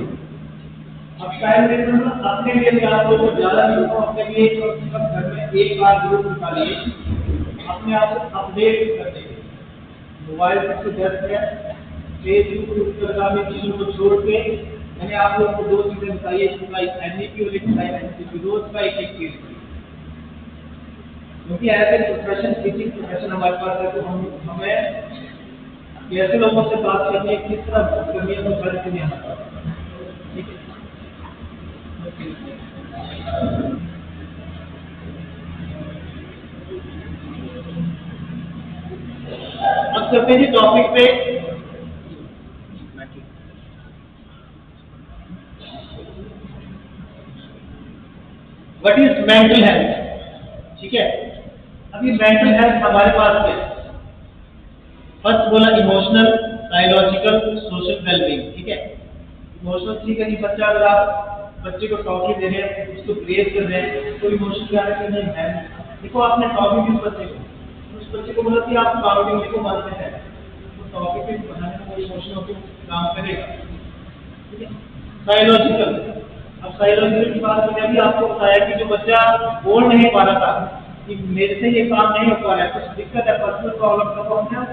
अब टाइम लेते हैं अपने लिए भी, आप लोगों को ज्यादा नहीं हो, अपने लिए कम से कम घर में एक बार जरूर निकालिए, अपने आप को अपडेट करने के मोबाइल से बेस्ट है। फेसबुक इंस्टाग्राम में चीजों को छोड़ के मैंने आप लोगों को 2 चीजें बताई, एक बताई एनईपी और एक बताई एनसीपी, रोज का एक चीज, क्योंकि ऐसे प्रोफेशन टीचिंग प्रोफेशन हमारे पास है, तो हमें कैसे लोगों से बात करनी है, किस तरह बात करनी है, तो घर से नहीं आता, ठीक है। अब चलते हैं टॉपिक पे, व्हाट इज मेंटल हेल्थ, ठीक है। अभी मेंटल हेल्थ हमारे पास है, फर्स्ट बोला इमोशनल, साइकोलॉजिकल, सोशल वेलबींग, ठीक है। इमोशनल ठीक है कि बच्चा, अगर आप बच्चे को टॉफी दे रहे हैं, उसको प्रेज कर रहे हैं, तो इमोशन क्या है कि नहीं है, देखो आपने टॉफी दी बच्चे को, उस बच्चे को बोला कि आप काउंटिंग लिखो मानते हैं, तो टॉफी पे बनाने में इमोशनल को काम करेगा, ठीक है। साइकोलॉजिकल, अब साइकोलॉजिकल की बात मैंने अभी आपको बताया कि जो बच्चा बोल नहीं पा रहा था कि मेरे से ये काम नहीं हो पा रहा है, कुछ दिक्कत है, पर्सनल प्रॉब्लम का प्रॉब्लम है।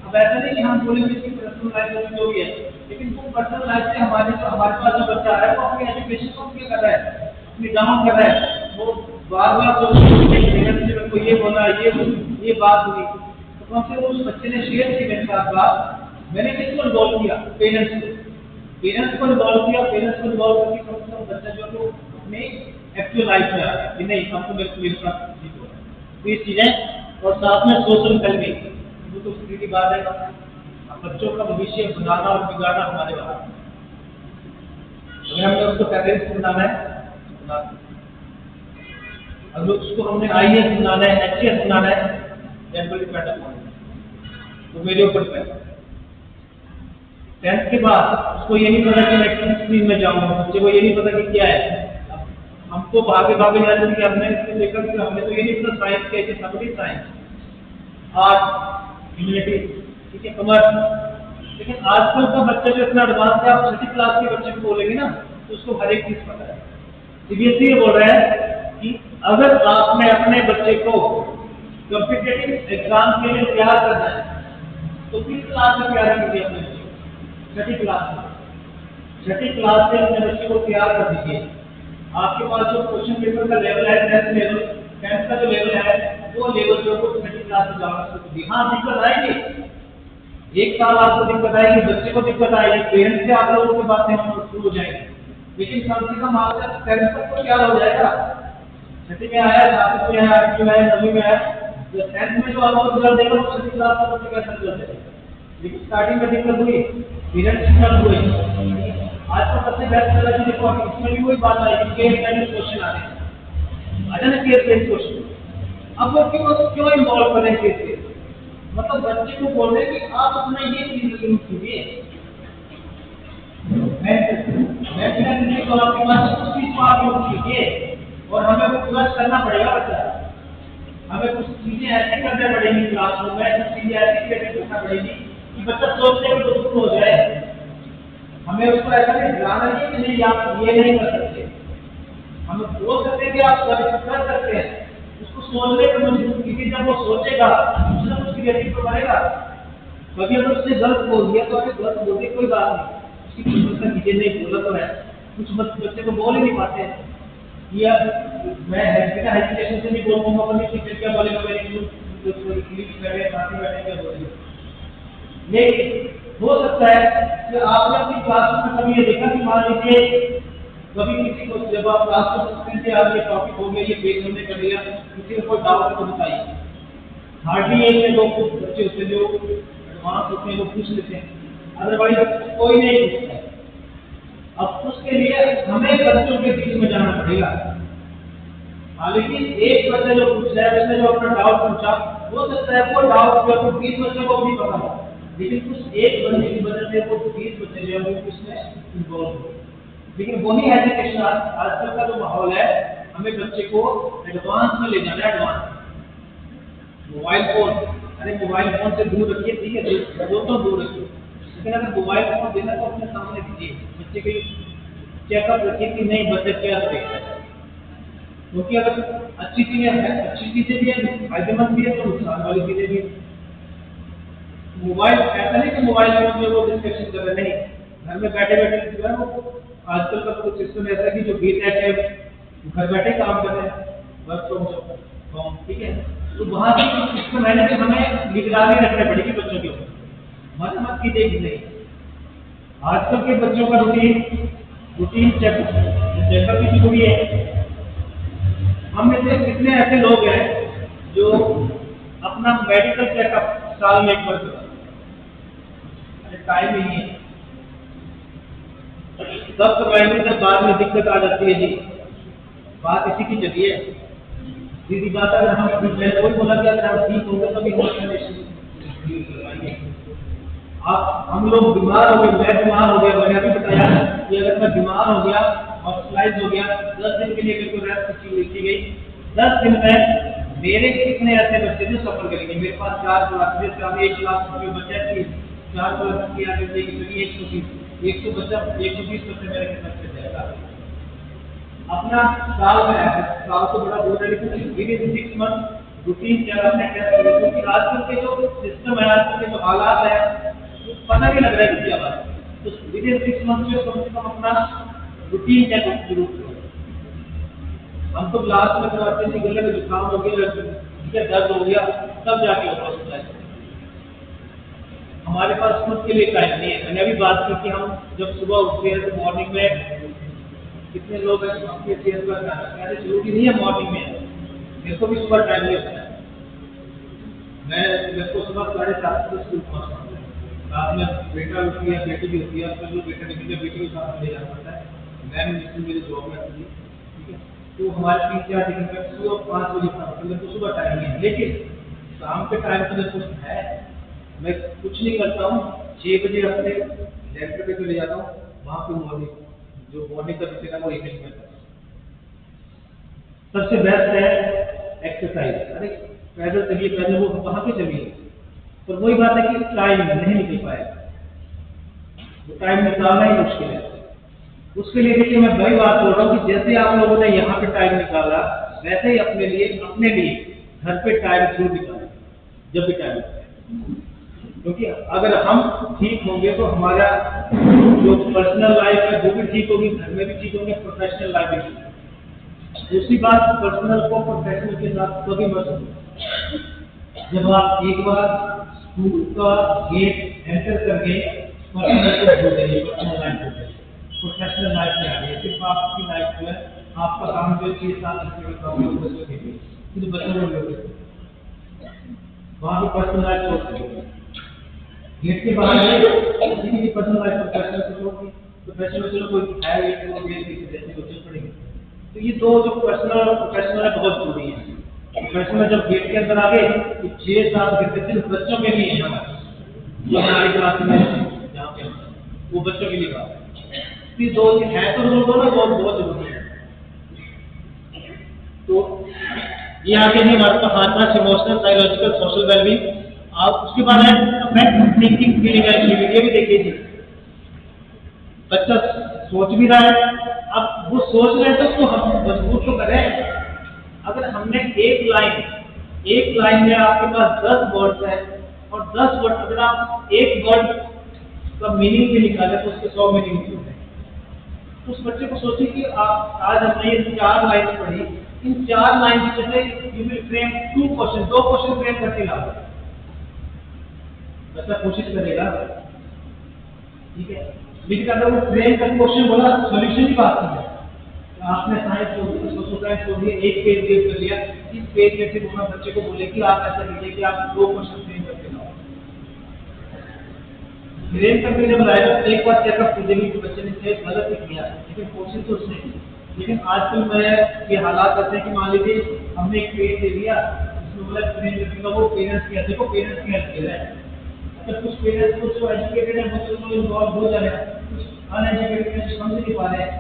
अब ऐसा नहीं कि हम बोलेंगे कि पर्सनल लाइफ में जो भी है, लेकिन वो पर्सनल लाइफ से हमारे पास जो बच्चा है वो अपनी एजुकेशन को क्या कर रहा है, अपनी डाउन कर रहा है, वो बार-बार जो मेरे को ये बोला, ये बात हुई, तो कम से कम उस बच्चे ने शेयर की मेरे साथ बात, मैंने किसको इन्वॉल्व किया, पेरेंट्स को इन्वॉल्व किया, पेरेंट्स को इन्वॉल्व करके कम से कम बच्चा जो है अपने एक्चुअल लाइफ में आ गया कि नहीं हमको मेरे साथ ठीक हो रहा है, तो ये चीजें। और साथ में सोशल वेलबींग, वो तो सीधी की बात है, बच्चों का भविष्य बनाना और बिगाड़ना हमारे बात है। अगर हमने उसको पैरेंट्स बनाना है, अगर उसको हमने IAS बनाना है, HAS बनाना है, then will depend upon it, तो मेरे ऊपर डिपेंड है। 10th के बाद उसको ये नहीं पता कि मैं किस स्ट्रीम में जाऊंगा, बच्चे को ये नहीं पता कि क्या है, हमको भागे जाते कि हमने इसको लेकर कि हमने तो ये नहीं पता साइंस क्या है, सबकी साइंस, आर्ट, ह्यूमैनिटी, ठीक है, कॉमर्स। लेकिन आजकल का बच्चा जो इतना एडवांस है, आप 6th क्लास के बच्चे को बोलेंगे ना तो उसको हर एक चीज पता है। CBSE बोल रहा है कि अगर आपने अपने बच्चे को कॉम्पिटिटिव एग्जाम के लिए तैयार करना है तो किस क्लास में तैयार कीजिए अपने बच्चे को, 6th क्लास में। 6th क्लास से अपने बच्चे को तैयार कर दीजिए। आपके पास जो क्वेश्चन पेपर का लेवल है, 10th का जो लेवल है, वो लेवल जो को 6th क्लास में जाना शुरू कीजिए। हाँ, दिक्कत आएगी, एक साल आपको दिक्कत आएगी, बच्चे को दिक्कत आएगी, पेरेंट्स से आप लोगों की बातें शुरू हो जाएंगी, लेकिन कम से कम आपका 10th तक तो क्या हो जाएगा। 6th में आया, 7th में आया, 8th में आया, 9वीं में आया, जो 10th में जो आपको रिजल्ट देगा वो 6th क्लास का बच्चे कैसा रिजल्ट देगा। लेकिन स्टार्टिंग में दिक्कत हुई, पेरेंट्स की मदद हुई। आज तो सबसे बेस्ट चला कि देखो इसमें भी वही बात आई कि केस बेस्ड क्वेश्चन आ रहे हैं, आ जाना केस बेस्ड क्वेश्चन। अब वो क्यों इन्वॉल्व कर रहे हैं केस बेस्ड, मतलब बच्चे को बोल रहे हैं कि आप अपना ये चीज यूज कीजिए, मैं तो आपके पास उस चीज को आप यूज कीजिए, और हमें वो पूरा करना पड़ेगा बच्चा, हमें कुछ चीजें ऐसी करनी पड़ेगी क्लासरूम में, कुछ चीजें ऐसी करना पड़ेगी कि बच्चा सोचने में मजबूर हो जाए। हमें उसको ऐसा नहीं दिलाना है कि नहीं आप ये नहीं कर सकते, हम बोल सकते हैं कि आप कर सकते हैं, उसको सोचने में मजबूर कीजिए। जब वो सोचेगा कुछ ना कुछ क्रिएटिव तो करेगा। कभी अगर उसने गलत बोल दिया तो अगर गलत बोल दिया कोई बात नहीं, उसकी प्रशंसा कीजिए, नहीं बोला तो है। कुछ बच्चे तो बोल ही नहीं पाते, या मैं हेजिटेशन से नहीं बोल पाऊंगा, अपनी टीचर क्या बोलेगा, मेरी क्लिक कर रहे हैं, साथी बैठे क्या बोलेंगे। लेकिन हो सकता है कि आपने अपनी क्लास में कभी ये देखा कि मान लीजिए कभी किसी को, जब आप क्लास में पूछते थे आप ये टॉपिक हो गया, ये पेज हमने कर लिया, किसी को कोई डाउट तो बताइए। हार्डली एक या दो बच्चे होते हैं जो एडवांस होते हैं, वो पूछ लेते हैं, अदरवाइज कोई नहीं पूछता है। अब उसके लिए हमें बच्चों के बीच में जाना पड़ेगा। हालांकि एक बच्चा जो पूछ रहा है, उसने जो अपना डाउट पूछा, हो सकता है वो डाउट जो 20 बच्चों को भी पता हो, लेकिन कुछ एक बंदे की वजह से वो 20 बच्चे जो है वो उसमें इन्वॉल्व हो गए। लेकिन वही एजुकेशन आजकल का जो माहौल है, हमें बच्चे को एडवांस में ले जाना है। एडवांस मोबाइल फोन, अरे मोबाइल फोन से दूर रखिए, ठीक है, वो तो दूर रखिए, लेकिन अगर मोबाइल फोन देना तो अपने सामने दीजिए, बच्चे को चेकअप रखिए कि नहीं बच्चे क्या देख रहे हैं। क्योंकि अगर अच्छी चीजें भी है, फायदेमंद भी है, तो नुकसान वाली चीजें भी है। मोबाइल ऐसा नहीं कि मोबाइल फोन में वो डिस्कशन कर रहे, नहीं, घर में बैठे बैठे जो है वो आजकल का कुछ सिस्टम ऐसा है कि जो बीटेक है घर बैठे काम कर रहे हैं, वर्क फ्रॉम होम, ठीक है। तो वहाँ भी सिस्टम है ना कि हमें निगरानी रखनी पड़ेगी बच्चों के ऊपर, मत कीजिए कि नहीं। आजकल के बच्चों का रूटीन चेकअप भी जरूरी है। हम में से कितने ऐसे लोग हैं जो अपना मेडिकल चेकअप साल में एक बार करते हैं? टाइम ही नहीं है, सब करवाएंगे, जब बाद में दिक्कत आ जाती है जी। बात इसी की चली है, सीधी बात है। अगर कोई बोला कि अगर हम ठीक होंगे तो भी हम लोग बीमार हो गए, मैं बीमार हो गया, मैंने अभी बताया कि अगर मैं बीमार हो गया, हॉस्पिटलाइज हो गया, 10 दिन के लिए मेरे को रेस्ट की लिखी गई, 10 दिन में मेरे कितने ऐसे बच्चे जो सफर करेंगे। मेरे पास 4 क्लास, 1 लाख रुपये बच्चे की 4 क्लास की आगे जाएगी, 120 बच्चे मेरे किस्मत से जाएगा। अपना साल में साल तो बड़ा दूर है, लेकिन विद इन 6 मंथ रूटीन क्या आपने कैसे करें, क्योंकि आजकल के जो सिस्टम है, आजकल के जो हालात है, वो पता नहीं लग रहा है क्या बात। तो विद इन 6 मंथ में कम से कम अपना रूटीन क्या जरूर करें। हम तो लास्ट में करवाते थे, गले में जुकाम हो गया, दर्द हो गया, तब जाके हॉस्पिटलाइज। हमारे पास खुद के लिए टाइम नहीं है। मैंने अभी बात की कि हम जब सुबह उठते हैं तो मॉर्निंग में कितने लोग हैं आपके सेहत का ध्यान रखते हैं। जरूरी नहीं है मॉर्निंग में, मेरे को भी सुबह टाइम नहीं होता है। मेरे को सुबह 7:30 बजे स्कूल पहुँचना होता है, रात में बेटा होती है, बेटी भी होती है, फिर जो बेटा निकल गया बेटी के साथ ले जाना पड़ता है। मैं मेरी जॉब में आती है, ठीक है, तो हमारे 3-4 दिन में सुबह 5 बजे उठना पड़ता है, तो सुबह टाइम नहीं है। लेकिन शाम के टाइम तो मेरे कुछ है, मैं कुछ नहीं करता हूँ, 6 बजे अपने लैपटॉप पे चले जाता हूँ, वहाँ पे मॉर्निंग का रूटीन है वो इवनिंग में। सबसे बेस्ट है एक्सरसाइज। अरे पैदल चलिए, पैदल वो वहाँ पे चलिए, पर वही बात है कि टाइम नहीं निकल पाएगा, वो टाइम निकालना ही मुश्किल है। उसके लिए देखिए मैं वही बात बोल रहा हूँ कि जैसे आप लोगों ने यहाँ पे टाइम निकाला, वैसे ही अपने लिए घर पे टाइम जरूर निकालें जब भी टाइम निकालें। क्योंकि अगर हम ठीक होंगे तो हमारा जो पर्सनल लाइफ है वो भी ठीक होगी, घर में भी ठीक होंगे, प्रोफेशनल लाइफ भी ठीक होगी। दूसरी बात, पर्सनल को प्रोफेशनल के साथ कभी मत जोड़ो। जब आप एक बार स्कूल का गेट एंटर कर गए, पर्सनल को छोड़ देंगे, पर्सनल लाइफ छोड़ देंगे, प्रोफेशनल लाइफ में आ गए। सिर्फ आपकी लाइफ जो है, आपका काम जो 6-7 घंटे का काम है, बच्चों बच्चों वहाँ भी पर्सनल लाइफ छोड़ देंगे। गेट के बाहर किसी की पर्सनल लाइफ प्रोफेशनल को छोड़ दी, प्रोफेशनल चलो कोई है ये तो जैसे कोशिश पड़ेगी। तो ये दो जो पर्सनल और प्रोफेशनल है बहुत जरूरी है। प्रोफेशनल जब गेट के अंदर आ गए तो 6-7 घंटे सिर्फ बच्चों के लिए है हमारे, जो हमारी क्लास में जहाँ पे वो बच्चों के लिए बात है। ये दो है तो दोनों ना बहुत जरूरी है। तो ये आगे नहीं हमारे पास हाथ पास इमोशनल, साइकोलॉजिकल, सोशल वेलबींग। आप उसके बाद है थिंकिंग, फीलिंग एक्टिविटी भी देखिए जी। बच्चा सोच भी रहा है, अब वो सोच रहे हैं तो उसको हम मजबूत तो करें। अगर हमने एक लाइन में आपके पास 10 वर्ड्स हैं और 10 वर्ड अगर आप एक वर्ड का मीनिंग भी निकालें तो उसके 100 मीनिंग होते हैं। तो उस बच्चे को सोचिए कि आप आज हमने ये 4 लाइन पढ़ी, इन 4 लाइन से जैसे you will frame 2 question frame करके लाओ। बच्चा कोशिश करेगा, ठीक है, लेकिन अगर वो फ्रेम का क्वेश्चन बोला, सॉल्यूशन की बात नहीं है। आपने साइंस सोशल साइंस को दिए, एक पेज रीड कर लिया, इस पेज में फिर वहाँ बच्चे को बोले कि आप ऐसा कीजिए कि आप 2 क्वेश्चन फ्रेम करके लाओ। फ्रेम करके जब लाएगा तो एक बार चेकअप कीजिए कि बच्चे ने सही गलत ही किया, लेकिन कोशिश तो उसने की। लेकिन आजकल में ये हालात ऐसे हैं कि मान लीजिए हमने एक पेज दे दिया, उसमें बोला फ्रेम करके वो पेरेंट्स की हेल्प, देखो पेरेंट्स की हेल्प ले रहे हैं, जब कुछ पेरेंट्स कुछ एजुकेटेड है बच्चों को इन्वॉल्व हो जा रहे हैं, कुछ अनएजुकेटेड है जो समझ नहीं पा रहे हैं,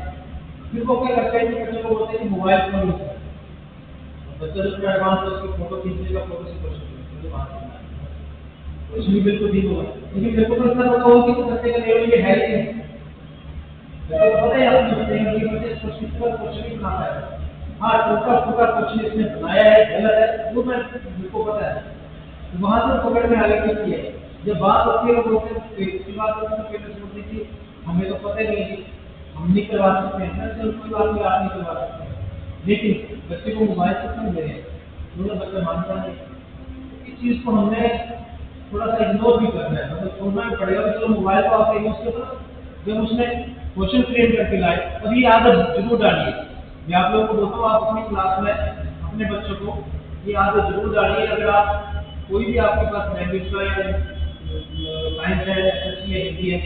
फिर वो क्या करते हैं कि बच्चों को बोलते हैं कि मोबाइल फोन यूज करें। बच्चा जो थोड़ा एडवांस है उसकी फोटो खींच लेगा, फोटो से क्वेश्चन तो बात करना है तो इसमें बिल्कुल ठीक होगा। लेकिन मेरे को तो इतना पता होगा कि बच्चे का लेवल ये है ही नहीं। मेरे को पता है आपने बताया कि बच्चे क्वेश्चन ही बनाता है। हाँ, टूटा क्वेश्चन इसने बनाया है, गलत है, वो मेरे को पता है। तो वहाँ से पकड़ में आगे की है। जब बात होती है लोग की बात होती है पेरेंट्स बोलते हैं कि हमें तो पता ही नहीं, हम नहीं करवा सकते हैं, चलो कोई बात नहीं, आप नहीं करवा सकते हैं। लेकिन बच्चे को मोबाइल से क्यों दे रहे हैं, दोनों बच्चा मानता है। इस चीज़ को हमने थोड़ा सा इग्नोर भी करना है, मतलब छोड़ना भी पड़ेगा। चलो मोबाइल को आप यूज करो, जब उसने क्वेश्चन फ्रेम करके लाए तभी आदत जरूर डालिए। मैं आप लोगों को बोलता हूँ, आप अपनी क्लास में अपने बच्चों को ये आदत जरूर डालिए। अगर आप कोई भी आपके पास लैंग्वेज का या साइंस है, एसएससी है, हिंदी है,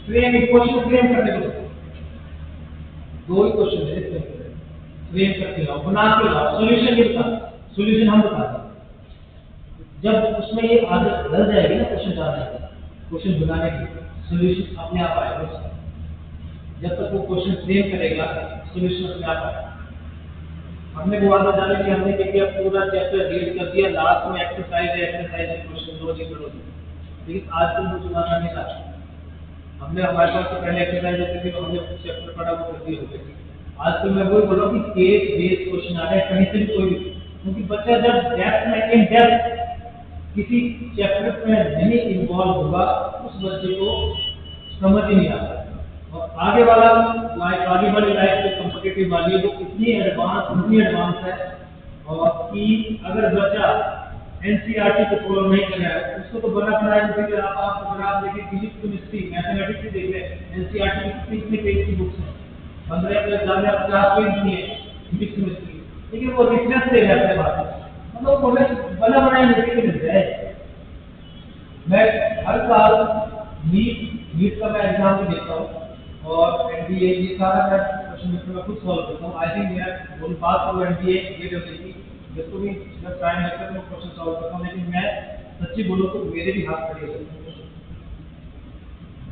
फ्रेम क्वेश्चन फ्रेम करने को दो ही क्वेश्चन है, फ्रेम करके लाओ, बना के लाओ, सोल्यूशन ये बता, सोल्यूशन हम बता दें। जब उसमें ये आदत डल जाएगी ना क्वेश्चन डालने की, क्वेश्चन बनाने की, सोल्यूशन अपने आप आएगा। जब तक वो क्वेश्चन फ्रेम करेगा, सोल्यूशन अपने आप आएगा। हमने वो आदत डाली कि हमने क्या पूरा चैप्टर रीड कर दिया, लास्ट में एक्सरसाइज है क्वेश्चन दो जी करो। लेकिन आजकल वो जमाना नहीं था। हमने हमारे पास तो पहले एक्सरसाइज होती थी, तो हमने चैप्टर पढ़ा वो कर दी हो गई। आजकल मैं वही बोल रहा हूँ कि केस बेस्ड क्वेश्चन आ रहे हैं कहीं से भी कोई भी, क्योंकि बच्चा जब डेप्थ में इन डेप्थ किसी चैप्टर में नहीं इन्वॉल्व होगा, उस बच्चे को समझ ही नहीं आता। और आगे वाली लाइफ जो कॉम्पिटिटिव वाली है वो इतनी एडवांस है, और कि अगर बच्चा एनसीईआरटी को फॉलो नहीं कर रहा है, उसको तो बना बनाया फिर आप अगर आप देखिए फिजिक्स केमिस्ट्री मैथमेटिक्स भी देख रहे हैं, एनसीईआरटी की कितनी पेज की बुक्स हैं, 15 से ज़्यादा 50 पेज की है फिजिक्स केमिस्ट्री, लेकिन वो रिफरेंस दे रहे हैं अपने बात, मतलब वो बना बनाया नहीं मिलता है। मैं हर साल नीट का मैं एग्जाम भी देता हूँ और एनडीए ये सारा मैं क्वेश्चन पेपर में खुद सॉल्व करता हूँ। आई थिंक मेरा बोल बात करूँ एनडीए की जिसको भी जब टाइम लगता है मैं क्वेश्चन सॉल्व करता हूँ, लेकिन मैं सच्ची बोलूँ तो मेरे भी हाथ खड़े होते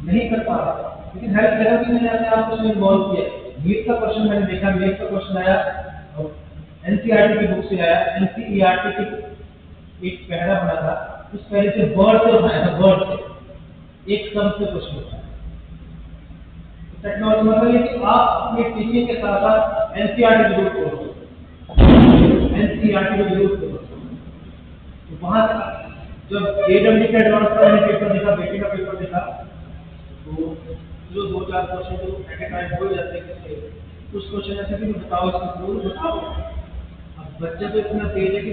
नहीं कर पा रहा। लेकिन हर जगह भी मैंने अपने आप को इन्वॉल्व किया। नीट का क्वेश्चन मैंने देखा, नीट का क्वेश्चन आया और एनसीईआरटी की बुक से आया, एनसीईआरटी की एक पैरा बना था, उस पैरे से वर्ड से बनाया था, वर्ड से एक शब्द से क्वेश्चन होता है। टेक्नोलॉजी मतलब ये कि आप अपनी टीचिंग के साथ साथ एनसीईआरटी जरूर करो, एनसीईआरटी को जरूर करो। तो वहाँ जब एडब्ल्यू का एडवांस का मैंने पेपर देखा, बेटे का पेपर देखा, तो जो 2-4 क्वेश्चन तो एट ए टाइम हो जाते हैं, उस क्वेश्चन ऐसे भी बताओ, इसको जरूर बताओ। अब बच्चा तो इतना तेज है कि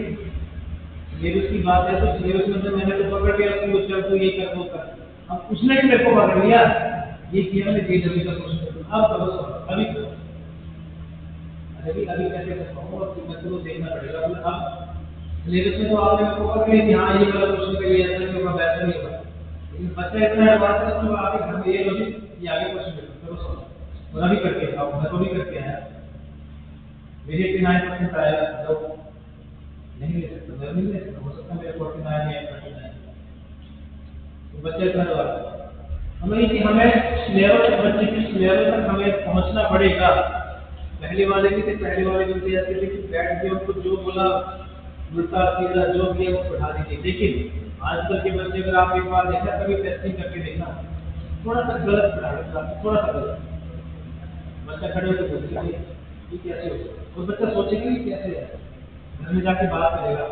सिलेबस की बात है, तो सिलेबस में तो मैंने तो पकड़ लिया उसको, बच्चा तो ये कर वो कर, अब उसने भी मेरे को पकड़ लिया, ये किया मैंने एडब्ल्यू का क्वेश्चन, अब करो अभी करो, अभी कैसे कर पाऊँ, और बच्चे को देखना पड़ेगा। अब सिलेबस में तो आपने मेरे को पकड़ लिया कि हाँ ये वाला क्वेश्चन का ये ऐसा नहीं होगा, वैसा नहीं होगा, लेकिन बच्चा इतना एडवांस है उसमें आगे घर में ये लॉजिक, ये आगे क्वेश्चन करो सॉल्व, और अभी करके आओ, मैं तो भी करके आया, मेरे 89% आया, तो नहीं ले सकता, मैं नहीं ले सकता, हो सकता है मेरे 49 या 39, तो बच्चा इतना एडवांस है। हमें कि हमें लेवल बच्चे की लेवल तक हमें पहुंचना पड़ेगा। पहले वाले भी थे, पहले वाले भी ऐसे थे कि बैठ के उनको जो बोला उल्टा सीधा जो भी वो पढ़ा दीजिए। लेकिन आजकल के बच्चे अगर आप एक बार देखना, कभी टेस्टिंग करके देखना, थोड़ा सा गलत पढ़ा देता, थोड़ा सा गलत, बच्चा खड़े होकर बोलता है ये कैसे हो, और बच्चा सोचेगा कि कैसे है, घर में जाके बात करेगा।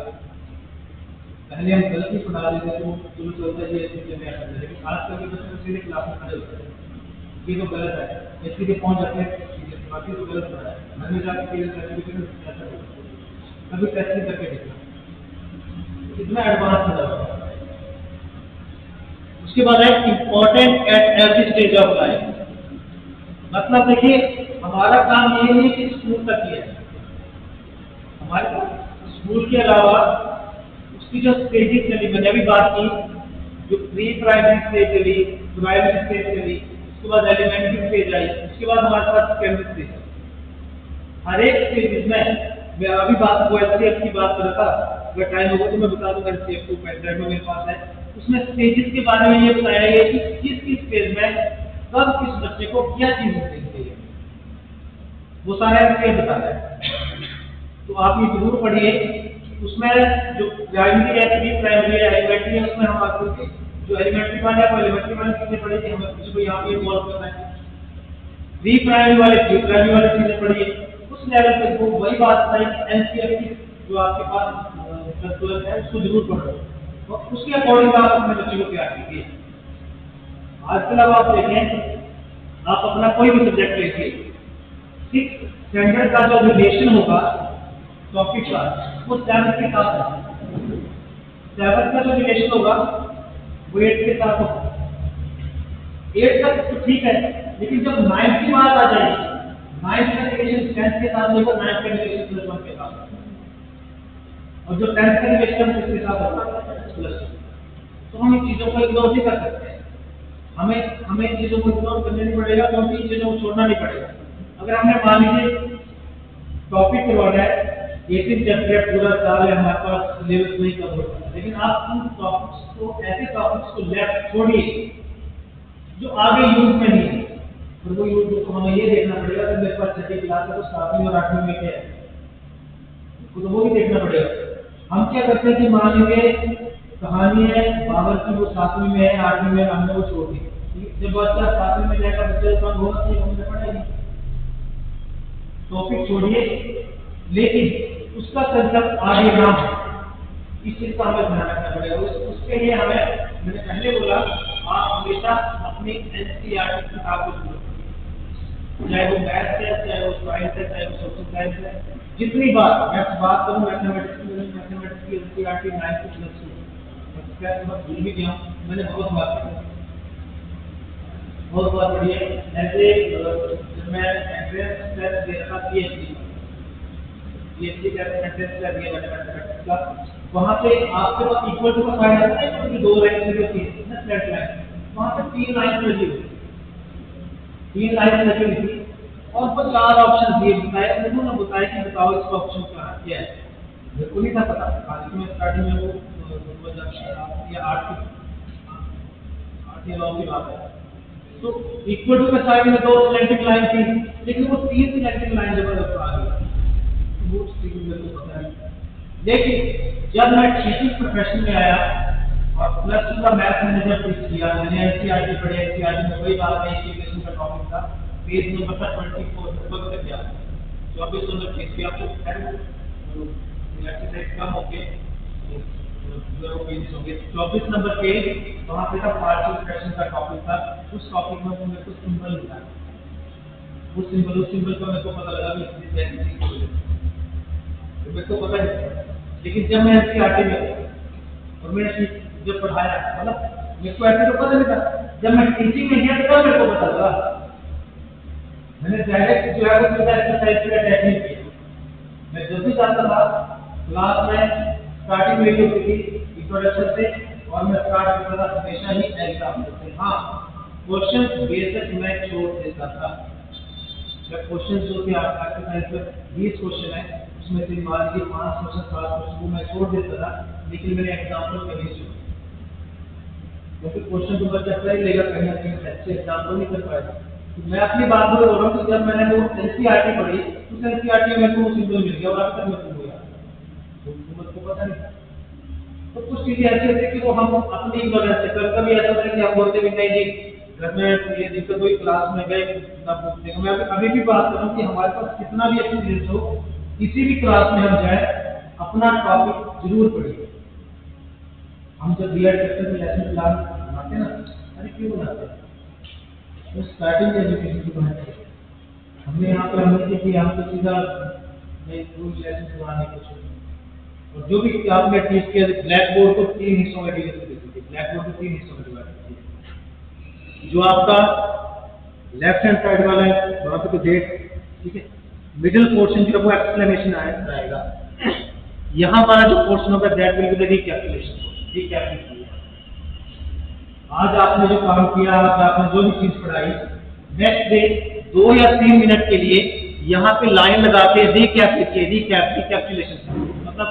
पहले हम गलती पढ़ा देते थे, तो चलता है ये चीजें में आता है, लेकिन आजकल के बच्चे सीधे क्लास में खड़े होते हैं, ये तो गलत है, इसके लिए पहुंच जाते हैं, बाकी तो गलत पढ़ा है। घर में जाके कभी टेस्टिंग करके देखना, कितना एडवांस हो जाता है। उसके बाद है important at every stage of life, मतलब देखिए हमारा काम ये नहीं कि स्कूल तक ही है, हमारे पास स्कूल के अलावा उसकी जो स्टेजेस चली, मैंने अभी बात की, जो प्री प्राइमरी स्टेज चली, प्राइमरी स्टेज चली, उसके बाद एलिमेंट्री स्टेज आई, उसके बाद हमारे पास सेकेंडरी स्टेज। हर एक स्टेज में मैं अभी बात को एचसीएफ की बात कर रहा था, अगर टाइम होगा तो मैं बता दूंगा एचसीएफ को पेन में मेरे पास है। उसमें स्टेजेस के बारे में ये बताया गया कि किस किस स्टेज में कब किस बच्चे को क्या चीज होनी चाहिए, वो सारा एचसीएफ बताता है। तो आप ये जरूर पढ़िए। उसमें जो प्राइमरी है, प्री प्राइमरी है, एलिमेंट्री है, उसमें हम आपको जो एलिमेंट्री वाले है वो एलिमेंट्री वाली चीजें पढ़ेंगे, हमें कुछ को यहाँ पे इन्वॉल्व करना है। प्री प्राइमरी वाले प्री प्राइमरी वाली चीजें पढ़िए। उस लेवल पे वो वही बात बताई कि एनसीईआरटी की जो आपके पास सर्कुलर है उसको जरूर पढ़ो और उसके अकॉर्डिंग आप अपने बच्चे को तैयार कीजिए। आजकल अब आप देखें, आप अपना कोई भी सब्जेक्ट लीजिए, 6th स्टैंडर्ड का जो रिलेशन होगा टॉपिक का वो 7th के साथ है। 7th का जो रिलेशन होगा वो 8th के साथ होगा। 8th तक तो ठीक है, लेकिन जब 9th की बात आ जाएगी, 9th का रिलेशन 10th के साथ होगा, 9th का रिलेशन +1 के साथ होगा, और जो 10th का रिलेशन किसके साथ होगा, +2। तो हम इन चीजों को इग्नोर नहीं कर सकते। हमें इन चीजों को इग्नोर करना नहीं पड़ेगा, क्योंकि इन चीजों को छोड़ना नहीं पड़ेगा। अगर हमने मान लीजिए टॉपिक करवाना है, 18 चैप्टर पूरा साल है हमारे पास, सिलेबस नहीं कवर होता, लेकिन आप उन टॉपिक्स को, ऐसे टॉपिक्स को लेफ्ट छोड़िए जो आगे यूज में नहीं है। और वो यूज को हमें ये देखना पड़ेगा कि मेरे पास 6ठी क्लास है तो 7वीं और 8वीं में क्या है, तो वो भी देखना पड़ेगा। हम क्या करते हैं कि मान लीजिए कहानी है बाबर की, वो 7वीं में है, 8वीं में, हमने वो छोड़ दी। जब बच्चा 7वीं में जाएगा, बच्चे का बहुत सी हमने पढ़ाई, टॉपिक छोड़िए, लेकिन उसका कंसेप्ट आगे ना हो, इस चीज का हमें ध्यान रखना पड़ेगा। उसके लिए हमें, मैंने पहले बोला, आप हमेशा अपनी एनसीईआरटी की किताब को पढ़ो, चाहे वो मैथ्स है, चाहे वो साइंस है, चाहे वो सोशल साइंस है। जितनी बार मैं बात करूँ मैथमेटिक्स की एनसीईआरटी 9th से +2 मैं भूल भी गया हूँ, मैंने बहुत बात की, बहुत बार पढ़ी है। ऐसे जब मैं एंट्रेंस टेस्ट दे रहा था पीएचडी का एंट्रेंस टेस्ट दिया मैंने मैथमेटिक्स का, वहाँ पे आपके पास इक्वल टू का फाइल आता है, क्योंकि 2 लाइन लगी होती है ना, फ्लैट लाइन, वहाँ पे 3 लाइन लगी हुई, 3 लाइन लगी हुई थी, और वो 4 ऑप्शन दिए, बताया उन्होंने बताया कि बताओ इसका ऑप्शन क्या है। मेरे को नहीं था पता, आज में स्टार्टिंग में वो 2007 या 8 या 9 की बात है। तो इक्वल टू के साइड में 2 सिलेक्टिव लाइन थी, लेकिन वो 3 सिलेक्टिव लाइन जबरदस्त आ गई, वो चीज मेरे को पता नहीं। लेकिन जब मैं टीचिंग प्रोफेशन में आया और +2 का मैथ मैंने जब टीच किया, मैंने एनसीईआरटी पढ़ी, एनसीईआरटी में वही बात है, इंटीग्रेशन का टॉपिक था, पेज नंबर था 24 तक गया, 24 नंबर पेज पे आपको एक्सरसाइज कम होके 24 नंबर पेज, वहाँ पे था पार्शियल फ्रैक्शन का टॉपिक था। उस टॉपिक में मेरे को सिंबल मिला, उस सिंबल का मेरे को पता लगा कि मेरे को पता नहीं, लेकिन जब मैं एनसीईआरटी में और मैंने जब पढ़ाया, मतलब मेरे को ऐसे तो पता नहीं था, जब मैं टीचिंग में गया तब मेरे को पता लगा। मैंने डायरेक्ट जो है वो सीधा एक्सरसाइज का टेक्निक किया। मैं जो भी जाता था क्लास में, स्टार्टिंग मेरी होती थी इंट्रोडक्शन से, और मैं स्टार्ट करता था हमेशा ही एग्जाम्पल से। हाँ, क्वेश्चन बेसिक मैं छोड़ देता था। जब क्वेश्चन जो थे आपका एक्सरसाइज में 20 क्वेश्चन है, उसमें से मान लीजिए 5 क्वेश्चन 7 क्वेश्चन को मैं छोड़ देता था, लेकिन मैंने एग्जाम्पल कभी छोड़ा, क्योंकि क्वेश्चन तो बच्चा कर ही लेगा, कहीं ना कहीं अच्छे एग्जाम्पल नहीं कर पाएगा। तो मैं अपनी बात बोल रहा हूँ कि जब मैंने वो एनसीईआरटी पढ़ी, उस एनसीईआरटी में मेरे को सिंबल मिल गया और अभी तक मेरे को हुआ, तो मुझको पता नहीं। तो कुछ चीजें ऐसी होती है कि वो हम अपनी इग्नोरेंस से, कभी ऐसा होता है कि हम बोलते भी नहीं जी घर में ये दिक्कत हुई, क्लास में गए ना पूछते हैं। मैं अभी भी बात करूँ कि हमारे पास कितना भी एक्सपीरियंस हो, किसी भी क्लास में हम जाए, अपना टॉपिक जरूर पढ़िए। हम जब बीएड करते हैं लेसन प्लान बनाते ना, अरे क्यों बनाते हैं, तो स्टार्टिंग एजुकेशन की बात है। हमने यहाँ पर हमने कि हम तो सीधा लेसन बनाने कुछ, और जो भी आपने टीच किया, ब्लैक बोर्ड को 3 हिस्सों में डिवाइड कर दीजिए, ब्लैक बोर्ड को 3 हिस्सों में डिवाइड कीजिए। जो आपका लेफ्ट हैंड साइड वाला है वहाँ पे तो डेट, ठीक है, मिडिल पोर्शन जो वो एक्सप्लेनेशन आएगा, यहाँ हमारा जो पोर्शन होगा that will be the recapitulation. आज आपने जो काम किया, आज आपने जो भी चीज पढ़ाई, नेक्स्ट डे 2 या 3 मिनट के लिए यहाँ पे लाइन लगा के रिकैप लिखिए, रिकैप्चुलेशन, मतलब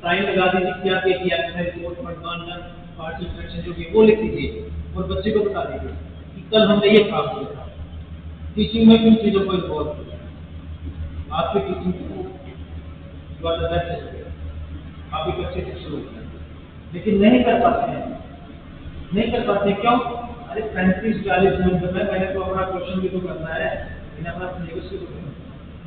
लाइन लगा दीजिए क्या क्या किया है, रिपोर्ट वन पार्टिसिपेशन जो भी वो लिख दीजिए और बच्चे को बता दीजिए कि कल हमने ये काम किया था। टीचिंग में किन चीज़ों को इन्वॉल्व किया, आपकी टीचिंग आप एक अच्छे से शुरू करें, लेकिन नहीं कर पाते हैं, नहीं कर पाते क्यों? अरे 35-40 मिनट में मैंने तो अपना क्वेश्चन भी तो करना है, मैंने अपना सिलेबस भी तो करना है।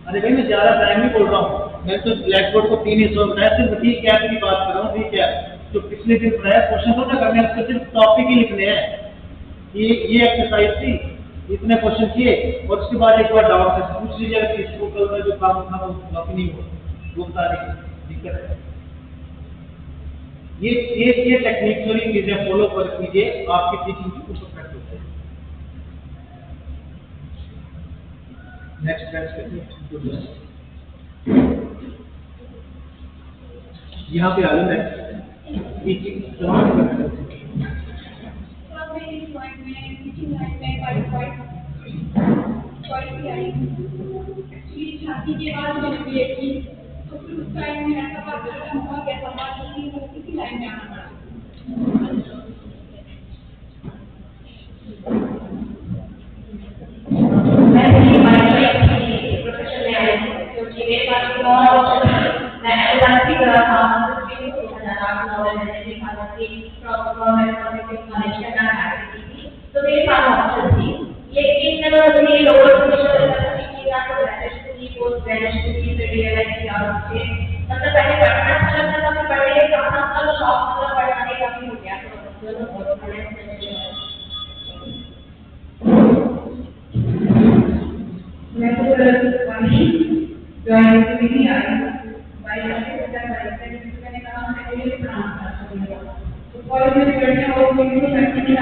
अरे भाई मैं ज़्यादा टाइम नहीं बोल रहा हूँ, मैं तो ब्लैक बोर्ड को 3 हिस्सों में बनाया, सिर्फ रिकैप की बात कर रहा हूँ। रिकैप जो पिछले दिन पढ़ाया, क्वेश्चन तो ना करने हैं, उसके सिर्फ टॉपिक ही लिखने हैं कि ये एक्सरसाइज थी, इतने क्वेश्चन किए, और उसके बाद एक बार डाउट से पूछ लीजिएगा कि इसको कल में जो काम था वो काफी नहीं हुआ, वो बता देंगे, दिक्कत है। ये टेक्निक थोड़ी चीजें फॉलो कर कीजिए, आपकी टीचिंग की परफेक्ट हो जाएगी। नेक्स्ट यहाँ पे आ लो, नेक्स्ट टीचिंग छाती के बाद मैंने बीए की, तो फिर उस टाइम में ऐसा पता हुआ क्या समाज की वो किसी लाइन में आना पड़ा। मैं प्रोफेशन में आई क्योंकि मेरे पास और ऑप्शन मैं एडवांस भी करा था, तो मेरे पास ऑप्शन थी। लेकिन मेरे लोअर पोस्ट ग्रेजुएशन की रियलाइज किया मुझे, मतलब पहले पढ़ना अच्छा लगता था, फिर पढ़ने का अपना शौक मतलब पढ़ने का भी हो गया, तो बहुत मैं तो ड्राइंग से नहीं आई, मैंने कहा मैं ये पढ़ाना चाहती हूँ, तो कॉलेज में पढ़ने और प्रैक्टिकल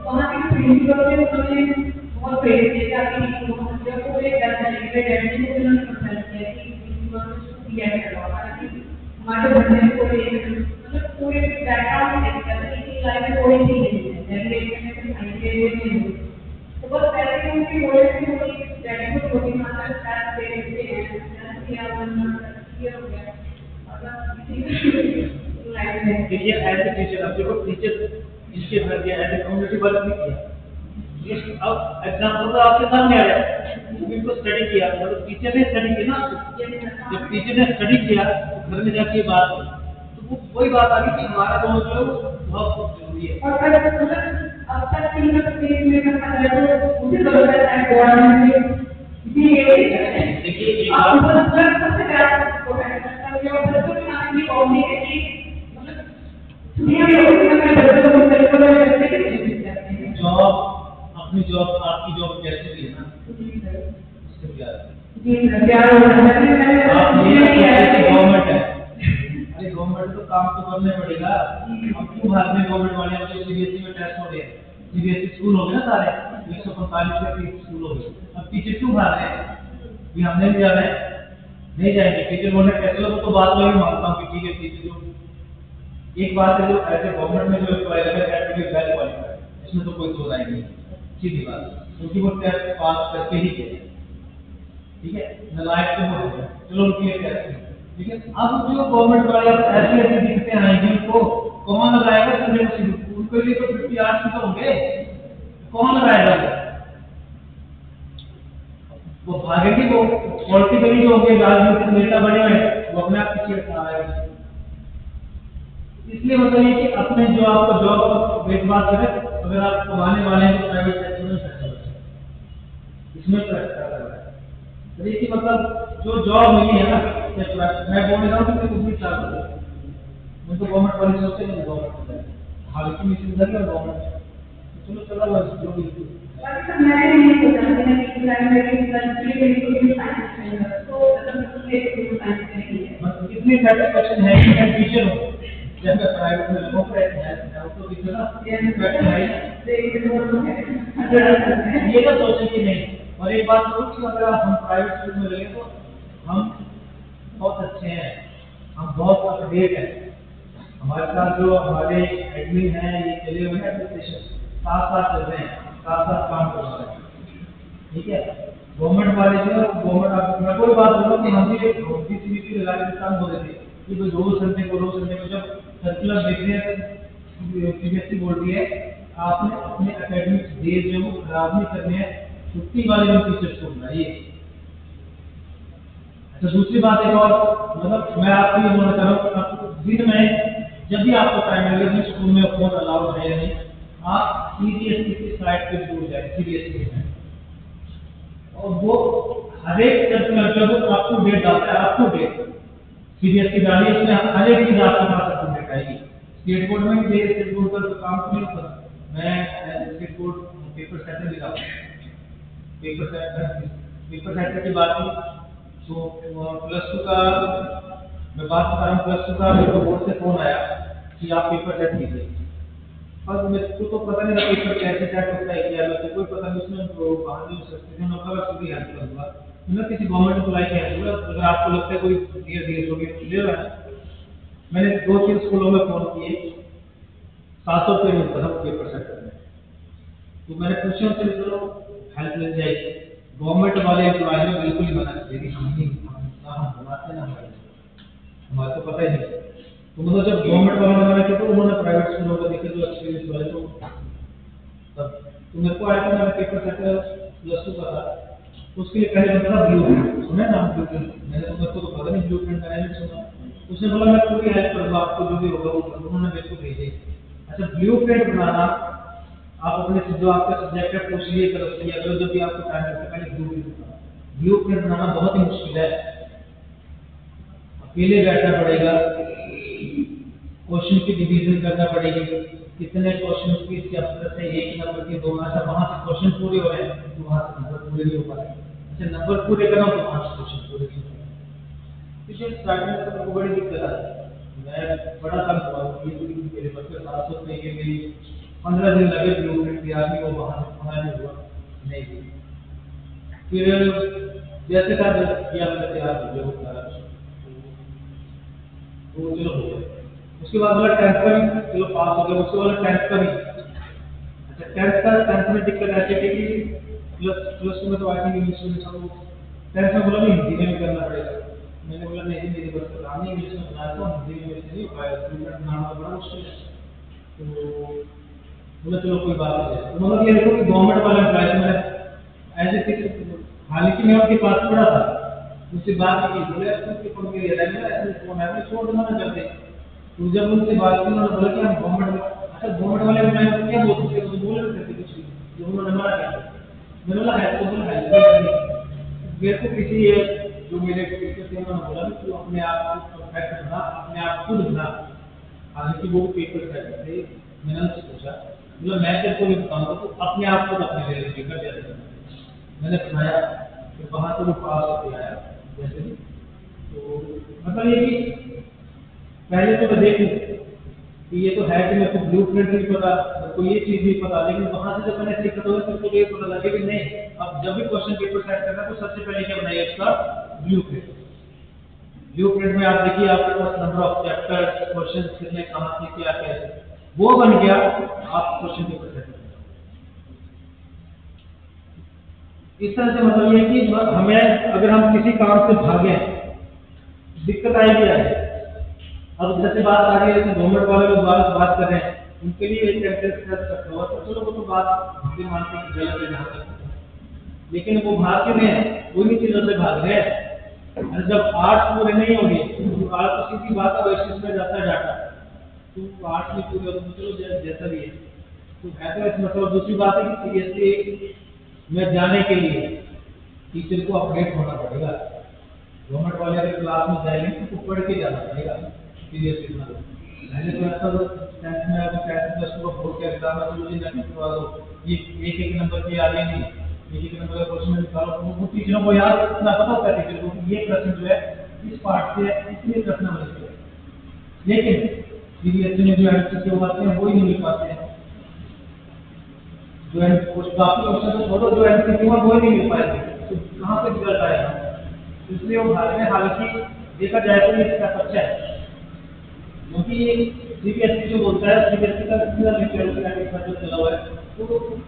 वहाँ के प्रिंसिपल ने उन्होंने बहुत प्रेरित किया कि जब वो एक हमारे बनने को मतलब पूरे बैकग्राउंड में लाइफ में कोई नहीं है, तो बस पहले उनकी छोटी मात्रा दे देते हैं देखिए एज ए टीचर, अब देखो टीचर इसके भर दिया, एज ए कम्युनिटी वर्क नहीं किया। अब एग्जाम्पल तो आपके सामने आ जाए, बिल्कुल स्टडी किया, मतलब टीचर ने स्टडी की ना, जब टीचर ने स्टडी किया तो घर में जाके ये बात की, तो वो वही बात आ गई कि हमारा दोनों जो है वो बहुत जरूरी है। और अगर अब तक 3 मिनट में पता है तो मुझे तो लगता है गवर्नमेंट ये देखिए आप सबसे पहले को है जो बच्चों के साथ भी कॉमेडी है, मतलब दुनिया में बच्चों को जॉब, अपनी जॉब, आपकी जॉब कैसे भी है ना, उससे प्यार गवर्नमेंट है, अरे गवर्नमेंट तो काम तो करना पड़ेगा। अब क्यों भारत में गवर्नमेंट वाले जो सीबीएसई में टेस्ट हो रहे हैं, सीबीएसई स्कूल हो गए ना सारे, 145 के स्कूल हो गए, अब टीचर क्यों भाग रहे हैं? भी हमने भी जाना है, नहीं जाएंगे। टीचर बोलने कैसे लोग तो बात मैं भी मानता हूँ कि ठीक है टीचर जो एक बात है, जो ऐसे गवर्नमेंट में जो कैटेगरी वेल क्वालिफाइड, इसमें तो कोई दो राय नहीं, सीधी बात, क्योंकि वो टेस्ट पास करके ही गए, ठीक है, नलायक तो हो गए, चलो उनके लिए टेस्ट, ठीक है। अब जो गवर्नमेंट वाले ऐसे ऐसे दिखते हैं जिनको कौन लगाएगा, उनके लिए तो 50 आर्ट्स तो होंगे, कौन लगाएगा? वो भागेंगे, वो पॉलिटिकली जो होंगे, राजनीतिक नेता बने हुए, वो अपने आप पीछे आएंगे। इसलिए मतलब ये कि अपने जो आपको जॉब भेदभाव करें, अगर आप कमाने वाले हैं तो प्राइवेट सेक्टर में पैसा इसमें पैसा है। तो ये कि मतलब जो जॉब मिली है ना, मैं बोल रहा हूँ कि कुछ भी चाहता हूँ, मुझे गवर्नमेंट वाले सोचते नहीं, गवर्नमेंट हालांकि मिशन इधर है गवर्नमेंट, चलो चला बस जो भी मैंने नहीं सोचा कि लाइन में कि साइंस है, तो मतलब साइंस नहीं है, मतलब इतनी सेटिस्फैक्शन है कि मैं टीचर हूँ, जब मैं प्राइवेट में लगूँ तो टीचर ना ये ना सोचें कि नहीं। और एक बात तो कि अगर हम प्राइवेट स्कूल में लगे तो हम बहुत अच्छे हैं, हम बहुत अपडेट हैं, हमारे साथ जो हमारे एडमिन हैं ये चले हुए हैं एडमिनिस्ट्रेशन साथ साथ चल रहे हैं, साथ साथ काम कर रहे हैं, ठीक है। गवर्नमेंट वाले जो है गवर्नमेंट मैं कोई बात बोलूँ कि हम भी सीबीएसई लगा के काम हो रहे थे कि भाई रोज संडे को जब सर्कुलर देख रहे हैं सीबीएसई बोल रही है आपने अपने एकेडमिक डेज जो वो खराब नहीं करने हैं, छुट्टी वाले दिन टीचर्स को बुलाइए। अच्छा दूसरी बात एक और मतलब मैं आपको ये बोलना चाह रहा हूँ आपको दिन में जब भी आपको टाइम मिले जिस स्कूल में फोन अलाउड है या नहीं आप सीबीएसई की साइट पे जरूर जाए सीबीएसई की साइट और वो हर एक सर्कुलर जब अप टू डेट आता है अप टू डेट सीबीएसई डालिए उसमें हर एक चीज आपके पास अप टू डेट आएगी। स्टेट बोर्ड में भी स्टेट बोर्ड का काम नहीं होता मैं स्टेट बोर्ड पेपर सेटर लिखा पेपर सेटर की बात की तो प्लस 2 का मैं बात कर रहा हूँ प्लस 2 का मेरे को बोर्ड से फोन आया कि आप पेपर सेट कीजिए और मेरे को तो पता नहीं था पेपर कैसे सेट होता है क्या तो कोई पता नहीं उसमें कहानी हो सकती है मैं कल सीधी हेल्प करूँगा मैं किसी गवर्नमेंट को लाइक करूँगा अगर आपको लगता है कोई धीरे धीरे जो भी ले रहा है मैंने 2-3 स्कूलों में फोन किए 700 रुपये में होता था पेपर सेट करने तो मैंने पूछा उनसे चलो हेल्प मिल जाएगी गवर्नमेंट वाले एम्प्लॉय ने बिल्कुल ही मना कर दी हम बनाते ना हमारे को पता ही नहीं तो मतलब जब गवर्नमेंट वालों ने मना किया तो उन्होंने प्राइवेट स्कूलों को देखे जो एक्सपीरियंस वाले तो तब तो मेरे को आया था मैंने पेपर सेट प्लस 2 का था तो उसके लिए पहले बनता था ब्लू प्रिंट सुना ना ब्लू प्रिंट मैंने तो मेरे को तो पता नहीं ब्लू प्रिंट मैंने भी सुना उसने बोला मैं पूरी हेल्प करूँगा आपको जो भी होगा वो करूँगा उन्होंने मेरे को भेजे। अच्छा ब्लू प्रिंट बनाना आप अपने जो आपका सब्जेक्ट है पूछ लिए तरफ से अगर जब भी आपको टाइम लगता है पहले ब्लू प्रिंट बनाना बहुत ही मुश्किल है अकेले बैठना पड़ेगा क्वेश्चन की डिवीजन करना पड़ेगी कितने क्वेश्चन किस चैप्टर से एक नंबर के 2 अच्छा वहां से क्वेश्चन पूरे हो रहे हैं तो वहां से नंबर पूरे नहीं हो पाए अच्छा नंबर पूरे करना तो 5 क्वेश्चन पूरे नहीं हो पाए इसलिए स्टार्टिंग में तो मेरे को बड़ी दिक्कत आई मैं बड़ा कम हुआ ये मेरे बच्चे 700 रुपये के मेरी 15 दिन लगे ब्लू प्रिंट तैयार नहीं वो वहां से पूरा नहीं हुआ नहीं फिर जैसे था किया मैंने तैयार हो गया वो सारा तो चलो हो गया उसके बाद वाला 10th का भी चलो पास हो गया उसके बाद 10th का भी अच्छा 10th में दिक्कत ऐसी थी कि प्लस 2 में तो आई थिंक इंग्लिश में सब 10th में बोला नहीं हिंदी में भी करना पड़ेगा मैंने बोला नहीं मेरी बस काम नहीं इंग्लिश में बनाया तो हिंदी में मेरे से नहीं हो पाया स्टूडेंट बनाना बड़ा मुश्किल है तो बोला चलो कोई बात नहीं तो मतलब ये देखो कि गवर्नमेंट वाले एम्प्लॉय मैंने एज ए हालांकि मैं उनके पास पढ़ा था उससे बात की बोले उसके फोन के लिए ऐसे फोन है छोड़ देना ना करते तो जब उनसे बात की उन्होंने बोला कि हम गवर्नमेंट अच्छा गवर्नमेंट वाले एम्प्लॉय को क्या बोलते थे तो बोले नहीं सकते कुछ भी जो उन्होंने मना किया मैंने बोला है तो बोला है मेरे को किसी जो मेरे टीचर थे उन्होंने बोला कि तू अपने आप को परफेक्ट बना अपने आप खुद बना हालांकि वो पेपर सेट थे मैंने उनसे पूछा मतलब मैं तेरे को भी बताऊंगा तो अपने आप को अपने लिए पेपर जैसे मैंने बनाया फिर वहां से वो पास होते आया जैसे तो मतलब ये कि पहले तो मैं देखूं कि ये तो है कि मेरे को ब्लू प्रिंट नहीं पता मेरे को ये चीज नहीं पता लेकिन वहां से जब मैंने सीखा तो मेरे को ये पता लगे कि नहीं अब जब भी क्वेश्चन पेपर सेट करना तो सबसे पहले क्या बनाइए उसका ब्लू प्रिंट में आप देखिए आपके पास नंबर ऑफ चैप्टर्स क्वेश्चन कितने कहाँ से क्या कैसे वो बन गया आप क्वेश्चन पेपर सेट करें इस तरह से मतलब ये कि हमें अगर हम किसी काम से भागे दिक्कत आएगी आए अब जैसे बात आ रही है कि गवर्नमेंट वाले लोग बात कर रहे हैं उनके लिए एक टेस्ट करता हुआ तो चलो वो तो बात मानते हैं गलत है जहाँ तक लेकिन वो भाग क्यों नहीं है उन्हीं चीजों से भाग रहे हैं जब आर्ट्स पूरे नहीं होंगे तो आर्ट्स तो सीधी बात है वैसे में जाता है डाटा तो आर्ट्स नहीं पूरे होते चलो जैसा भी है तो है तो इस मतलब दूसरी बात है कि सीएससी में जाने के लिए टीचर को अपडेट होना पड़ेगा गवर्नमेंट वाले अगर क्लास में जाएंगे तो पढ़ के जाना पड़ेगा सीरियसली मैंने तो ऐसा 10th में अभी 10th प्लस 2 का बोर्ड का एग्जाम है तो मुझे नहीं करवा दो ये एक नंबर के आ गए नहीं एक नंबर का क्वेश्चन निकालो वो टीचरों को याद इतना पता होता है टीचर को कि ये प्रश्न जो है इस पार्ट से इसलिए प्रश्न बने लेकिन सीरियसली में जो एमसीक्यू होते हैं वो ही नहीं मिल पाते हैं जो बाकी क्वेश्चन तो छोड़ो जो एमसीक्यू है वो ही नहीं मिल पाएंगे तो कहाँ से रिजल्ट आएगा इसलिए वो भारत में हालांकि देखा जाए तो इसका सच्चा है क्योंकि सीबीएसई जो बोलता है सीबीएसई का जो चला हुआ है तो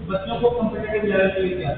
बच्चों को कॉम्पिटिटिव लेवल के लिए